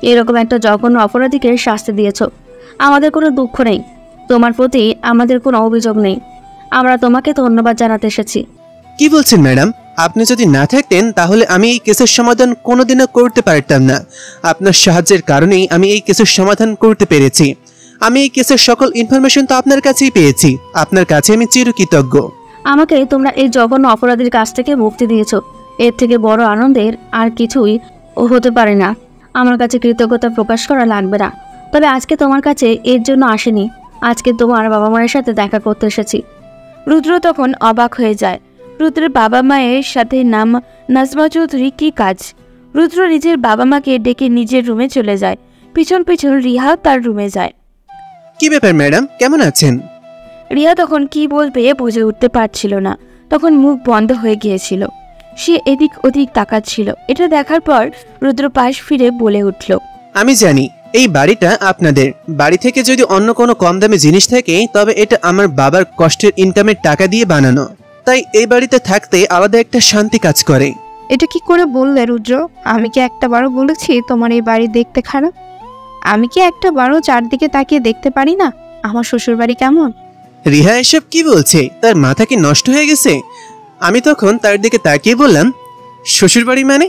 এরকম একটা জঘন্য অপরাধীকে শাস্তি দিয়েছো। আমাদের কোনো দুঃখ নেই, তোমার প্রতি আমাদের কোনো অভিযোগ নেই। আমরা তোমাকে ধন্যবাদ জানাতে এসেছি। কি বলছেন ম্যাডাম? আপনি যদি না থাকতেন তাহলে আমি এই কেসের সমাধান কোনোদিনও করতে পারতাম না। আপনার সাহায্যের কারণেই আমি এই কেসের সমাধান করতে পেরেছি। আমি এই কেসের সকল ইনফরমেশন তো আপনার কাছেই পেয়েছি। আপনার কাছে আমি চিরকৃতজ্ঞ। আমাকে তোমরা এই জঘন্য অপরাধীর কাছ থেকে মুক্তি দিয়েছো, এর থেকে বড় আনন্দের আর কিছুই হতে পারে না। আমার কাছে কৃতজ্ঞতা প্রকাশ করা লাগবে না। তবে আজকে তোমার কাছে এর জন্য আসেনি, আজকে তোমার বাবা মায়ের সাথে দেখা করতে এসেছি। রুদ্র তখন অবাক হয়ে যায়। রুদ্রের বাবা মায়ের সাথে নাজমা চৌধুরী কি কাজ? রুদ্র নিজের বাবা মাকে ডেকে নিজের রুমে চলে যায়। পিছন পিছন রিহা তার রুমে যায়। কি ব্যাপার ম্যাডাম, কেমন আছেন? রিয়া তখন কি বলবে বুঝে উঠতে পারছিল না। তখন মুখ বন্ধ হয়ে গিয়েছিল। সে এদিক ওদিক তাকাচ্ছিল। এটা দেখার পর রুদ্র পাশ ফিরে বলে উঠল, আমি জানি এই বাড়িটা আপনাদের। বাড়ি থেকে যদি অন্য কোনো কম দামি জিনিস থাকে তবে এটা আমার বাবার কষ্টের ইনকামের টাকা দিয়ে বানানো, তাই এই বাড়িতে থাকতে আলাদা একটা শান্তি কাজ করে। এটা কি করে বললে রুদ্র? আমি কি একটা বারও বলেছি তোমার এই বাড়ি দেখতে খারাপ? আমি কি একটা বারও চারদিকে তাকিয়ে দেখতে পারি না আমার শ্বশুর বাড়ি কেমন? রিহা এসব কি বলছে? তার মাথা কি নষ্ট হয়ে গেছে? আমি তখন তার দিকে তাকিয়ে বললাম, শ্বশুর বাড়ি মানে?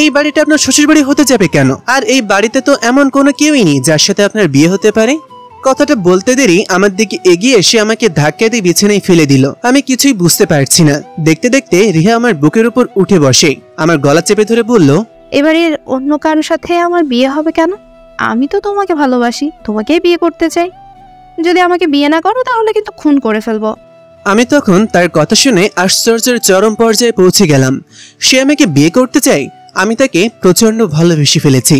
এই বাড়িটা আপনার শ্বশুর বাড়ি হতে যাবে কেন? আর এই বাড়িতে তো এমন কোনো কেউই নেই যার সাথে আপনার বিয়ে হতে পারে। কথাটা বলতে দেরি আমার দিকে এগিয়ে এসে আমাকে ধাক্কা দিয়ে বিছানায় ফেলে দিল। আমি কিছুই বুঝতে পারছি না। দেখতে দেখতে রিহা আমার বুকের উপর উঠে বসে আমার গলা চেপে ধরে বলল, এবারে অন্য কারোর সাথে আমার বিয়ে হবে কেন? আমি তো তোমাকে ভালোবাসি, তোমাকেই বিয়ে করতে চাই। যদি আমাকে বিয়ে না করো তাহলে কিন্তু খুন করে ফেলবো। আমি তখন তার কথা শুনে আশ্চর্যের চরম পর্যায়ে পৌঁছে গেলাম। সে আমাকে বিয়ে করতে চাই? আমি তাকে প্রচন্ড ভালোবেসে ফেলেছি,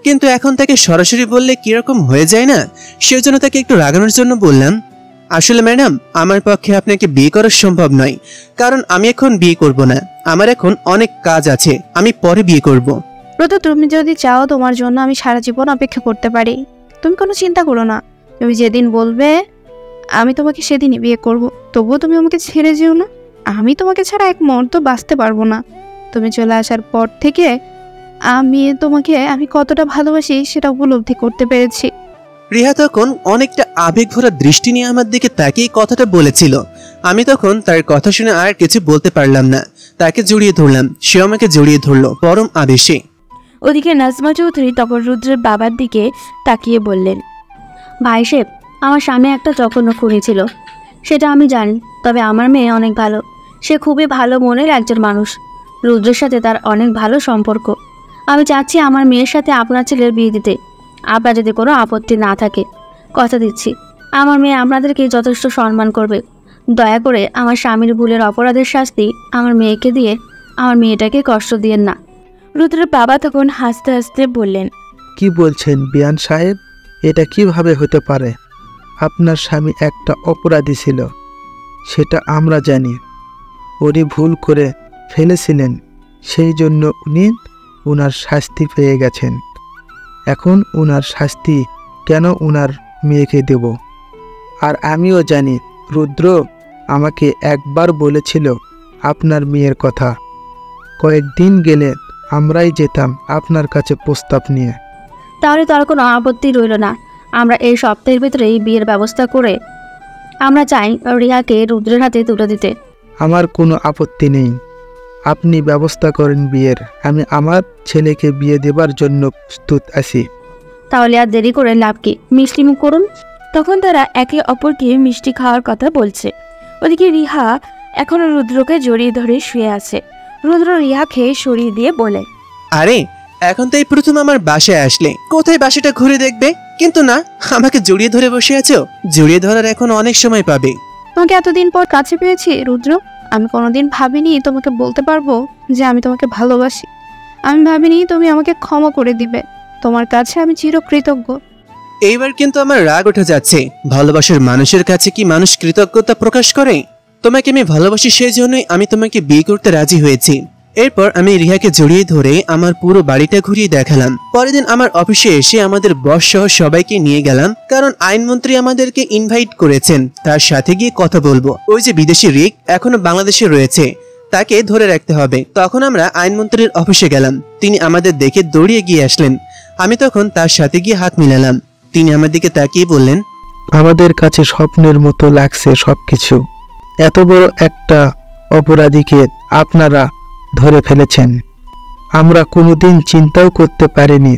কিন্তু এখন তাকে সরাসরি বললে কিরকম হয়ে যায় না? সেজন্য তাকে একটু রাগানোর জন্য বললাম, আসলে ম্যাডাম আমার পক্ষে আপনাকে বিয়ে করা সম্ভব নয়, কারণ আমি এখন বিয়ে করব না। আমার এখন অনেক কাজ আছে, আমি পরে বিয়ে করব। রুদ্র, তুমি যদি চাও তোমার জন্য আমি সারা জীবন অপেক্ষা করতে পারি। তুমি কোনো চিন্তা করো না, তুমি যেদিন বলবে আমি তোমাকে সেদিনই বিয়ে করব। তবুও তুমি আমাকে ছেড়ে যেও না। আমি তোমাকে ছাড়া এক মুহূর্ত বাঁচতে পারবো না। তুমি চলে আসার পর থেকে আমি কতটা ভালোবাসি সেটা উপলব্ধি করতে পেরেছি। রিহা তখন অনেকটা আবেগ ভরা দৃষ্টি নিয়ে আমার দিকে তাকিয়ে কথাটা বলেছিল। আমি তখন তার কথা শুনে আর কিছু বলতে পারলাম না। তাকে জড়িয়ে ধরলাম, সে আমাকে জড়িয়ে ধরলো পরম আবেশে। ওদিকে নাজমা চৌধুরী তখন রুদ্রের বাবার দিকে তাকিয়ে বললেন, ভাই সাহেব, আমার স্বামী একটা জঘন্য খুনি ছিল, সেটা আমি জানি। তবে আমার মেয়ে অনেক ভালো, সে খুবই ভালো মনের একজন মানুষ। রুদ্রের সাথে তার অনেক ভালো সম্পর্ক। আমি চাচ্ছি আমার মেয়ের সাথে আপনার ছেলের বিয়ে দিতে। আপনার যদি কোনো আপত্তি না থাকে, কথা দিচ্ছি আমার মেয়ে আপনাদেরকে যথেষ্ট সম্মান করবে। দয়া করে আমার স্বামীর ভুলের অপরাধের শাস্তি আমার মেয়েকে দিয়ে আমার মেয়েটাকে কষ্ট দিয়েন না। রুদ্রের বাবা তখন হাসতে হাসতে বললেন, কি বলছেন বিয়ান সাহেব? এটা কিভাবে হতে পারে? আপনার স্বামী একটা অপরাধী ছিল, সেটা আমরা জানি। উনি ভুল করে ফেলেছিলেন, সেই জন্য উনি ওনার শাস্তি পেয়ে গেছেন। এখন ওনার শাস্তি কেন ওনার মেয়েকে দেব? আর আমিও জানি রুদ্র আমাকে একবার বলেছিল আপনার মেয়ের কথা। কয়েকদিন গেলে আমরাই যেতাম আপনার কাছে প্রস্তাব নিয়ে। তাহলে তার কোনো আপত্তি রইল না। আমরা এই সপ্তাহের ভিতরেই বিয়ের ব্যবস্থা করে আমরা চাই রিহাকে রুদ্রের হাতে তুলে দিতে। আমার কোনো আপত্তি নেই, আপনি ব্যবস্থা করেন বিয়ের। আমি আমার ছেলেকে বিয়ে দেবার জন্য প্রস্তুত আছি। তাহলে আর দেরি করে লাভ কি, মিষ্টি মুখ করুন। তখন তারা একে অপরকে মিষ্টি খাওয়ার কথা বলছে। ওদিকে রিহা এখনো রুদ্রকে জড়িয়ে ধরে শুয়ে আছে। রুদ্র রিহাকে সরিয়ে দিয়ে বলে, আরে এখন তো এই প্রথম আমার বাসায় আসলে, কোথায় বাসাটা ঘুরে দেখবে? কিন্তু না, আমাকে জড়িয়ে ধরে বসে আছো। জড়িয়ে ধরার এখন অনেক সময় পাবে। তোমাকে এতদিন পর কাছে পেয়েছি রুদ্র। আমি কোনোদিন ভাবিনি তোমাকে বলতে পারবো যে আমি তোমাকে ভালোবাসি। আমি ভাবিনি তুমি আমাকে ক্ষমা করে দিবে। তোমার কাছে আমি চিরকৃতজ্ঞ। এইবার কিন্তু আমার রাগ উঠে যাচ্ছে। ভালোবাসার মানুষের কাছে কি মানুষ কৃতজ্ঞতা প্রকাশ করে? তোমাকে আমি ভালোবাসি, সেই জন্যই আমি তোমাকে বিয়ে করতে রাজি হয়েছি। এরপর আমি রিহাকে জড়িয়ে ধরে আমার পুরো বাড়িটা ঘুরিয়ে দেখালাম। পরের দিন আমার অফিসে এসে আমাদের বস সহ সবাইকে নিয়ে গেলাম, কারণ আইনমন্ত্রী আমাদেরকে ইনভাইট করেছেন। তার সাথে গিয়ে কথা বলবো। ওই যে বিদেশি রিক এখনো বাংলাদেশে রয়েছে, তাকে ধরে রাখতে হবে। তখন আমরা আইনমন্ত্রীর অফিসে গেলাম। তিনি আমাদের দেখে দৌড়িয়ে গিয়ে আসলেন। আমি তখন তার সাথে গিয়ে হাত মিলালাম। তিনি আমার দিকে তাকিয়ে বললেন, আমাদের কাছে স্বপ্নের মতো লাগছে সবকিছু। এত বড় একটা অপরাধীকে আপনারা ধরে ফেলেছেন। আমরা কোনোদিন চিন্তাও করতে পারিনি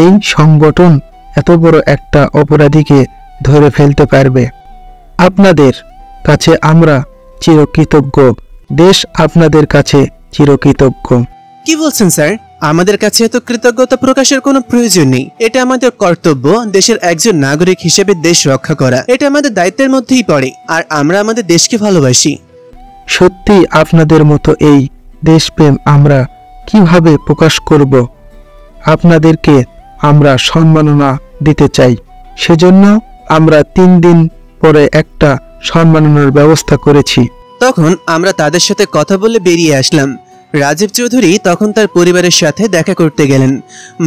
এই সংগঠন এত বড় একটা অপরাধীকে ধরে ফেলতে পারবে। আপনাদের কাছে আমরা চিরকৃতজ্ঞ। দেশ আপনাদের কাছে চিরকৃতজ্ঞ। কি বলছেন স্যার? আমাদের কাছে এত কৃতজ্ঞতা প্রকাশের কোনো প্রয়োজন নেই। এটা আমাদের কর্তব্য, দেশের একজন নাগরিক হিসেবে দেশ রক্ষা করা। এটা আমাদের দায়িত্বের মধ্যেই পড়ে, আর আমরা আমাদের দেশকে ভালোবাসি। সত্যি আপনাদের মতো এই দেশপ্রেম আমরা কিভাবে প্রকাশ করব? আপনাদেরকে আমরা সম্মাননা দিতে চাই, সেজন্য আমরা 3 দিন পরে একটা সম্মাননার ব্যবস্থা করেছি। তখন আমরা তাদের সাথে কথা বলে বেরিয়ে আসলাম। রাজীব চৌধুরী তখন তার পরিবারের সাথে দেখা করতে গেলেন।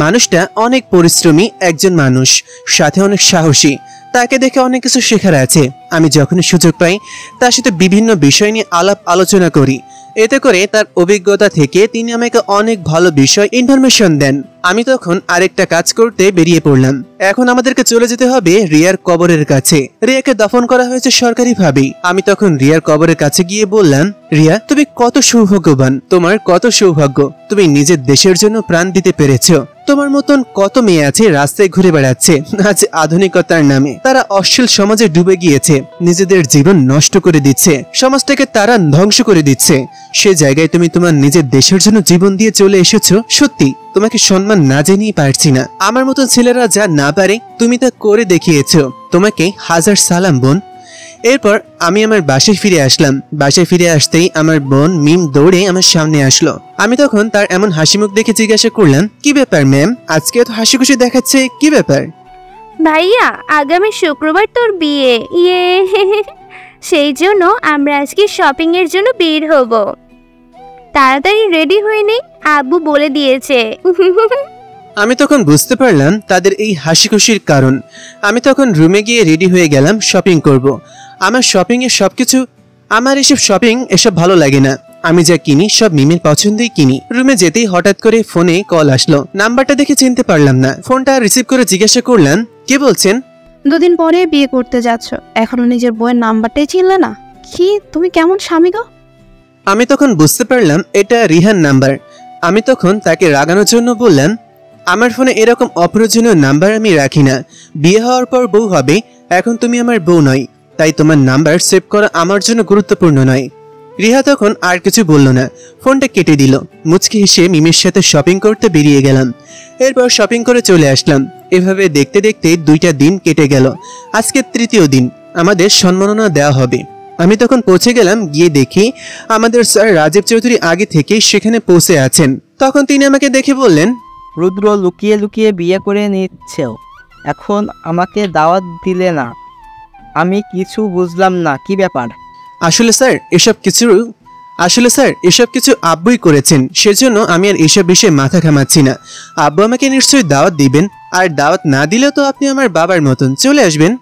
মানুষটা অনেক পরিশ্রমী একজন মানুষ, সাথে অনেক সাহসী। তাকে দেখে অনেক কিছু শেখার আছে। আমি যখনই সুযোগ পাই তার সাথে বিভিন্ন বিষয় নিয়ে আলাপ আলোচনা করি। এতে করে তার অভিজ্ঞতা থেকে তিনি আমাকে অনেক ভালো বিষয় ইনফরমেশন দেন। আমি তখন আরেকটা কাজ করতে বেরিয়ে পড়লাম। এখন আমাদেরকে চলে যেতে হবে রিয়ার কবরের কাছে। রিয়াকে দফন করা হয়েছে সরকারিভাবেই। আমি তখন রিয়ার কবরের কাছে গিয়ে বললাম, রিয়া, তুমি কত সৌভাগ্যবান, তোমার কত সৌভাগ্য, তুমি নিজের দেশের জন্য প্রাণ দিতে পেরেছো। তোমার মতন কত মেয়ে আছে রাস্তায় ঘুরে বেড়াচ্ছে আজ আধুনিকতার নামে। তারা অশ্লীল সমাজে ডুবে গিয়েছে, নিজেদের জীবন নষ্ট করে দিচ্ছে, সমাজটাকে তারা ধ্বংস করে দিচ্ছে। সে জায়গায় তুমি তোমার নিজের দেশের জন্য জীবন দিয়ে চলে এসেছো। সত্যি তোমাকে সম্মান না জানিয়ে পারছি না। আমার মতন ছেলেরা যা না পারে তুমি তা করে দেখিয়েছো। তোমাকে হাজার সালাম বোন। এরপর আমি আমার বাসায় ফিরে আসলাম। বাসায় ফিরে আসতেই আমার বোন মিম দৌড়ে আমার সামনে আসলো। আমি তখন তার এমন হাসি মুখ দেখে জিজ্ঞাসা করলাম, কি ব্যাপার ম্যাম, আজকে এত হাসি খুশি দেখাচ্ছে, কি ব্যাপার? ভাইয়া, আগামী শুক্রবার তোর বিয়ে। সেই জন্য আমরা আজকে শপিং এর জন্য বের হব। তাড়াতাড়ি রেডি হয়ে নে, আব্বু বলে দিয়েছে। আমি তখন বুঝতে পারলাম তাদের এই হাসি খুশির কারণ। আমি তখন রুমে গিয়ে রেডি হয়ে গেলাম শপিং করব। আমার শপিং এর সবকিছু, আমার এসব শপিং এসব ভালো লাগে না। আমি যা কিনি সব মিমের পছন্দই কিনি। রুমে যেতেই হঠাৎ করে ফোনে কল আসলো। নাম্বারটা দেখে চিনতে পারলাম না। ফোনটা রিসিভ করে জিজ্ঞাসা করলাম, কে বলছেন? 2 দিন পরে বিয়ে করতে যাচ্ছ, এখনো নিজের বউয়ের নাম্বারটাই চিনলে না? কি তুমি কেমন স্বামী গো? আমি তখন বুঝতে পারলাম এটা রিহান নাম্বার। আমি তখন তাকে রাগানোর জন্য বললাম, আমার ফোনে এরকম অপ্রয়োজনীয় নাম্বার আমি রাখি না। বিয়ে হওয়ার পর বউ হবে, এখন তুমি আমার বউ নয়, তাই তোমার নাম্বার সেভ করা আমার জন্য গুরুত্বপূর্ণ নয়। রিহা তখন আর কিছু বলল না, ফোনটা কেটে দিল। মুচকি হেসে মিমের সাথে শপিং করতে বেরিয়ে গেলাম। এরপর শপিং করে চলে আসলাম। এভাবে দেখতে দেখতে 2টা দিন কেটে গেল। আজকে 3য় দিন, আমাদের সম্মাননা দেওয়া হবে। আমি তখন পৌঁছে গেলাম। গিয়ে দেখি আমাদের স্যার রাজীব চৌধুরী আগে থেকে সেখানে পৌঁছে আছেন। তখন তিনি আমাকে দেখে বললেন, রুদ্র লুকিয়ে লুকিয়ে বিয়ে করে নিচ্ছে, এখন আমাকে দাওয়াত দিলে না? আমি কিছু বুঝলাম না, কি ব্যাপার? আসলে স্যার এসব কিছু আব্বুই করেছেন, সেজন্য আমি আর এসব বিষয়ে মাথা ঘামাচ্ছি না। আব্বু আমাকে নিশ্চয়ই দাওয়াত দিবেন, আর দাওয়াত না দিলেও তো আপনি আমার বাবার মতন, চলে আসবেন।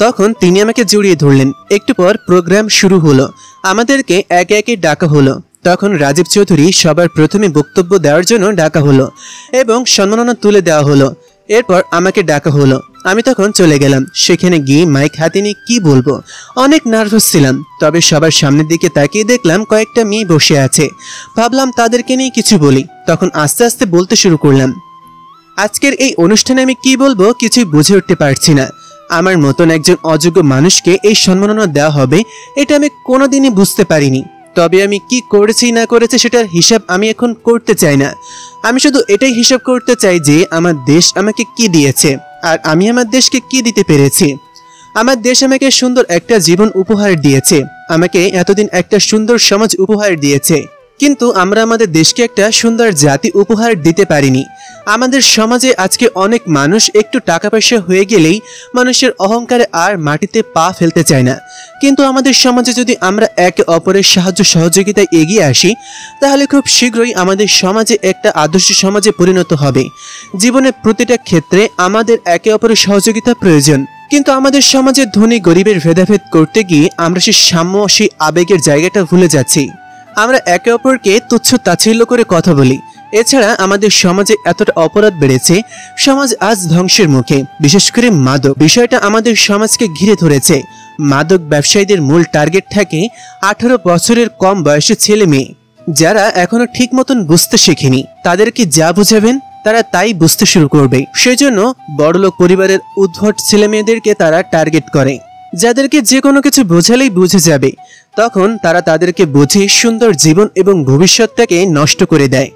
তখন তিনি আমাকে জড়িয়ে ধরলেন। একটু পর প্রোগ্রাম শুরু হলো। আমাদেরকে একে একে ডাকা হলো। তখন রাজীব চৌধুরী সবার প্রথমে বক্তব্য দেওয়ার জন্য ডাকা হলো এবং সম্মাননা তুলে দেওয়া হলো। এরপর আমাকে ডাকা হলো। আমি তখন চলে গেলাম। সেখানে গিয়ে মাইক হাতে নিয়ে কি বলবো, অনেক নার্ভাস ছিলাম। তবে সবার সামনের দিকে তাকিয়ে দেখলাম কয়েকটা মেয়ে বসে আছে। ভাবলাম তাদেরকে নিয়ে কিছু বলি। তখন আস্তে আস্তে বলতে শুরু করলাম। আজকের এই অনুষ্ঠানে আমি কি বলবো কিছুই বুঝে উঠতে পারছি না। আমার মতন একজন অযোগ্য মানুষকে এই সম্মাননা দেওয়া হবে, এটা আমি কোনোদিনই বুঝতে পারিনি। তবে আমি কি করেছি না করেছি সেটার হিসাব আমি এখন করতে চাই না। আমি শুধু এটাই হিসাব করতে চাই যে আমার দেশ আমাকে কি দিয়েছে, আর আমি আমার দেশকে কি দিতে পেরেছি। আমার দেশ আমাকে সুন্দর একটা জীবন উপহার দিয়েছে, আমাকে এতদিন একটা সুন্দর সমাজ উপহার দিয়েছে, কিন্তু আমরা আমাদের দেশকে একটা সুন্দর জাতি উপহার দিতে পারিনি। আমাদের সমাজে আজকে অনেক মানুষ একটু টাকা পয়সা হয়ে গেলেই মানুষের অহংকারে আর মাটিতে পা ফেলতে চায় না। কিন্তু আমাদের সমাজে যদি আমরা একে অপরের সাহায্য সহযোগিতায় এগিয়ে আসি, তাহলে খুব শীঘ্রই আমাদের সমাজে একটা আদর্শ সমাজে পরিণত হবে। জীবনের প্রতিটা ক্ষেত্রে আমাদের একে অপরের সহযোগিতা প্রয়োজন। কিন্তু আমাদের সমাজে ধনী গরিবের ভেদাভেদ করতে গিয়ে আমরা সেই সাম্য, সেই আবেগের জায়গাটা ভুলে যাচ্ছি। আমরা একে অপরকে তুচ্ছ তাচ্ছিল্য করে কথা বলি। এছাড়া আমাদের সমাজে এতটা অপরাধ বেড়েছে, সমাজ আজ ধ্বংসের মুখে। বিশেষ করে মাদক বিষয়টা আমাদের সমাজকে ঘিরে ধরেছে। মাদক ব্যবসায়ীদের মূল টার্গেট থাকে 18 বছরের কম বয়সী ছেলে মেয়ে, যারা এখনো ঠিক মতন বুঝতে শেখেনি। তাদেরকে যা বুঝাবেন তারা তাই বুঝতে শুরু করবে। সেজন্য বড়লোক পরিবারের উদ্ভট ছেলে মেয়েদেরকে তারা টার্গেট করে। যাদেরকে যে কোনো কিছু বোঝালেই বুঝে যাবে, তখন তারা তাদেরকে বুঝে সুন্দর জীবন এবং ভবিষ্যৎটাকে নষ্ট করে দেয়।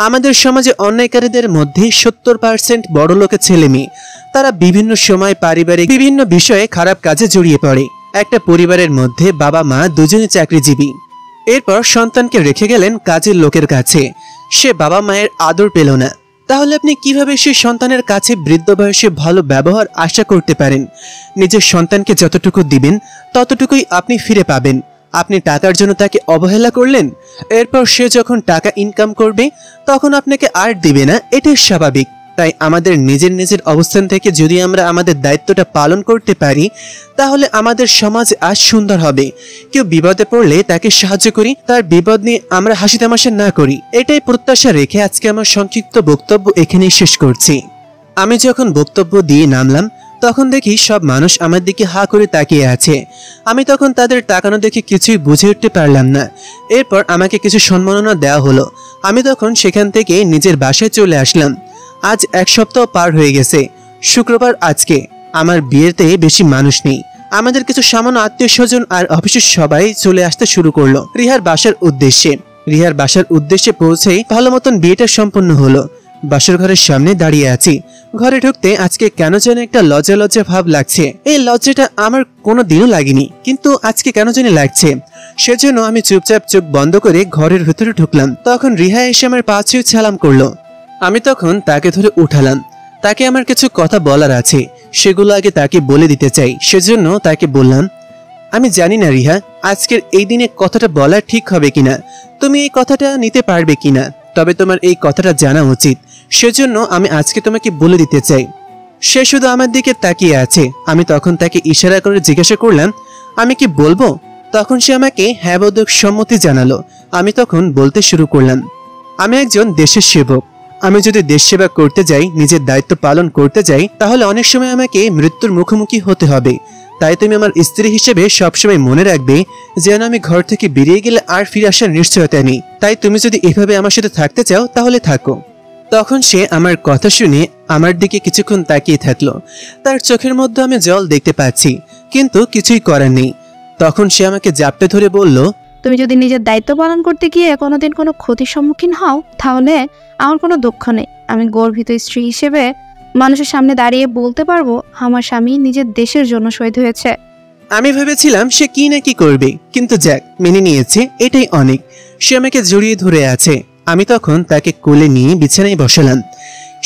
আমাদের সমাজে অন্যায়কারীদের মধ্যে 70% বড়লোকের ছেলে মেয়ে। তারা বিভিন্ন সময় পারিবারিক বিভিন্ন বিষয়ে খারাপ কাজে জড়িয়ে পড়ে। একটা পরিবারের মধ্যে বাবা মা দুজনে চাকরিজীবী, এরপর সন্তানকে রেখে গেলেন কাজের লোকের কাছে। সে বাবা মায়ের আদর পেল না। তাহলে আপনি কিভাবে সেই সন্তানের কাছে বৃদ্ধ বয়সে ভালো ব্যবহার আশা করতে পারেন? নিজের সন্তানকে যতটুকু দিবেন ততটুকুই আপনি ফিরে পাবেন। আপনি টাকার জন্য তাকে অবহেলা করলেন, এরপর সে যখন টাকা ইনকাম করবে তখন আপনাকে আর দিবে না, এটাই স্বাভাবিক। তাই আমাদের নিজের অবস্থান থেকে যদি আমরা আমাদের দায়িত্বটা পালন করতে পারি, তাহলে আমাদের সমাজ আজ সুন্দর হবে। কেউ বিপদে পড়লে তাকে সাহায্য করি, তার বিপদ নিয়ে আমরা হাসি তামাশা না করি। এটাই প্রত্যাশা রেখে আজকে আমার সংক্ষিপ্ত বক্তব্য এখানেই শেষ করছি। আমি যখন বক্তব্য দিয়ে নামলাম তখন দেখি সব মানুষ আমার দিকে হা করে তাকিয়ে আছে। আমি তখন তাদের তাকানো দেখে কিছুই বুঝে উঠতে পারলাম না। এরপর আমাকে কিছু সম্মাননা দেওয়া হলো। আমি তখন সেখান থেকে নিজের বাসায় চলে আসলাম। আজ 1 সপ্তাহ পার হয়ে গেছে। শুক্রবার আজকে। আমার বিয়েতে বেশি মানুষ নেই। আমাদের কিছু সামান্য আত্মীয় স্বজন আর অফিসের সবাই চলে আসতে শুরু করলো রিহার বাসার উদ্দেশ্যে পৌঁছেই ভালো মতন বিয়েটা সম্পন্ন হলো। বাসর ঘরের সামনে দাঁড়িয়ে আছি। ঘরে ঢুকতে আজকে কেন যেন একটা লজ্জা ভাব লাগছে। এই লজ্জাটা আমার কোনো দিনও লাগেনি, কিন্তু আজকে কেন যেন লাগছে। সেজন্য আমি চুপচাপ চোখ বন্ধ করে ঘরের ভেতরে ঢুকলাম। তখন রিহা এসে আমার পা ছুঁয়ে সালাম করলো। আমি তখন তাকে ধরে উঠালাম। তাকে আমার কিছু কথা বলার আছে, সেগুলো আগে তাকে বলে দিতে চাই। সেজন্য তাকে বললাম, আমি জানি না রিহা, আজকের এই দিনে কথাটা বলা ঠিক হবে কিনা, তুমি এই কথাটা নিতে পারবে কিনা, তবে তোমার এই কথাটা জানা উচিত। সেজন্য আমি আজকে তোমাকে বলে দিতে চাই। সে শুধু আমার দিকে তাকিয়ে আছে। আমি তখন তাকে ইশারা করে জিজ্ঞাসা করলাম, আমি কি বলবো? তখন সে আমাকে হ্যাঁ বোধক সম্মতি জানালো। আমি তখন বলতে শুরু করলাম, আমি একজন দেশের সেবক। আমি যদি দেশ সেবা করতে যাই, নিজের দায়িত্ব পালন করতে যাই, তাহলে অনেক সময় আমাকে মৃত্যুর মুখোমুখি হতে হবে। তাই তুমি আমার স্ত্রী হিসেবে সবসময় মনে রাখবে, যেন আমি ঘর থেকে বেরিয়ে গেলে আর ফিরে আসার নিশ্চয়তা নেই। তাই তুমি যদি এভাবে আমার সাথে থাকতে চাও তাহলে থাকো। তখন সে আমার কথা শুনে আমার দিকে কিছুক্ষণ তাকিয়ে থাকলো। তার চোখের মধ্যে আমি জল দেখতে পাচ্ছি, কিন্তু কিছুই করার নেই। তখন সে আমাকে জাপটে ধরে বলল, তুমি যদি নিজের দায়িত্ব পালন করতে গিয়ে কোনোদিন কোনো ক্ষতির সম্মুখীন হও, তাহলে আমার কোনো দুঃখ নেই। আমি গর্বিত স্ত্রী হিসেবে মানুষের সামনে দাঁড়িয়ে বলতে পারবো, আমার স্বামী নিজের দেশের জন্য শহীদ হয়েছে। আমি ভেবেছিলাম সে কি না কি করবে, কিন্তু যাক, মেনে নিয়েছে, এটাই অনেক। সে আমাকে জড়িয়ে ধরে আছে। আমি তখন তাকে কোলে নিয়ে বিছানায় বসালাম।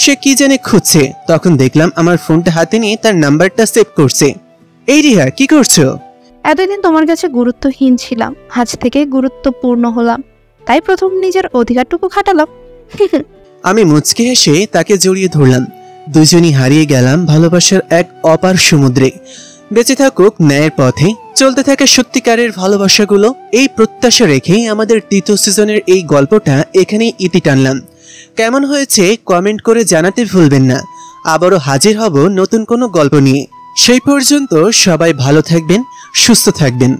সে কি জানে খুঁজছে। তখন দেখলাম আমার ফোনটা হাতে নিয়ে তার নাম্বারটা সেভ করছে। এই রিহা, কি করছো? এতদিন তোমার কাছে গুরুত্বহীন ছিলাম, আজ থেকে গুরুত্বপূর্ণ হলাম, তাই প্রথম নিজের অধিকারটুকু খাটালাম। আমি মুচকে হেসে তাকে জড়িয়ে ধরলাম। দুজনই হারিয়ে গেলাম ভালোবাসার এক অপার সমুদ্রে। বেঁচে থাকুক ন্যায়ের পথে, চলতে থাকে সত্যিকারের ভালোবাসাগুলো। এই প্রত্যাশা রেখেই আমাদের তৃতীয় সিজনের এই গল্পটা এখানেই ইতি টানলাম। কেমন হয়েছে কমেন্ট করে জানাতে ভুলবেন না। আবারও হাজির হব নতুন কোনো গল্প নিয়ে। সেই পর্যন্ত সবাই ভালো থাকবেন, সুস্থ থাকবেন।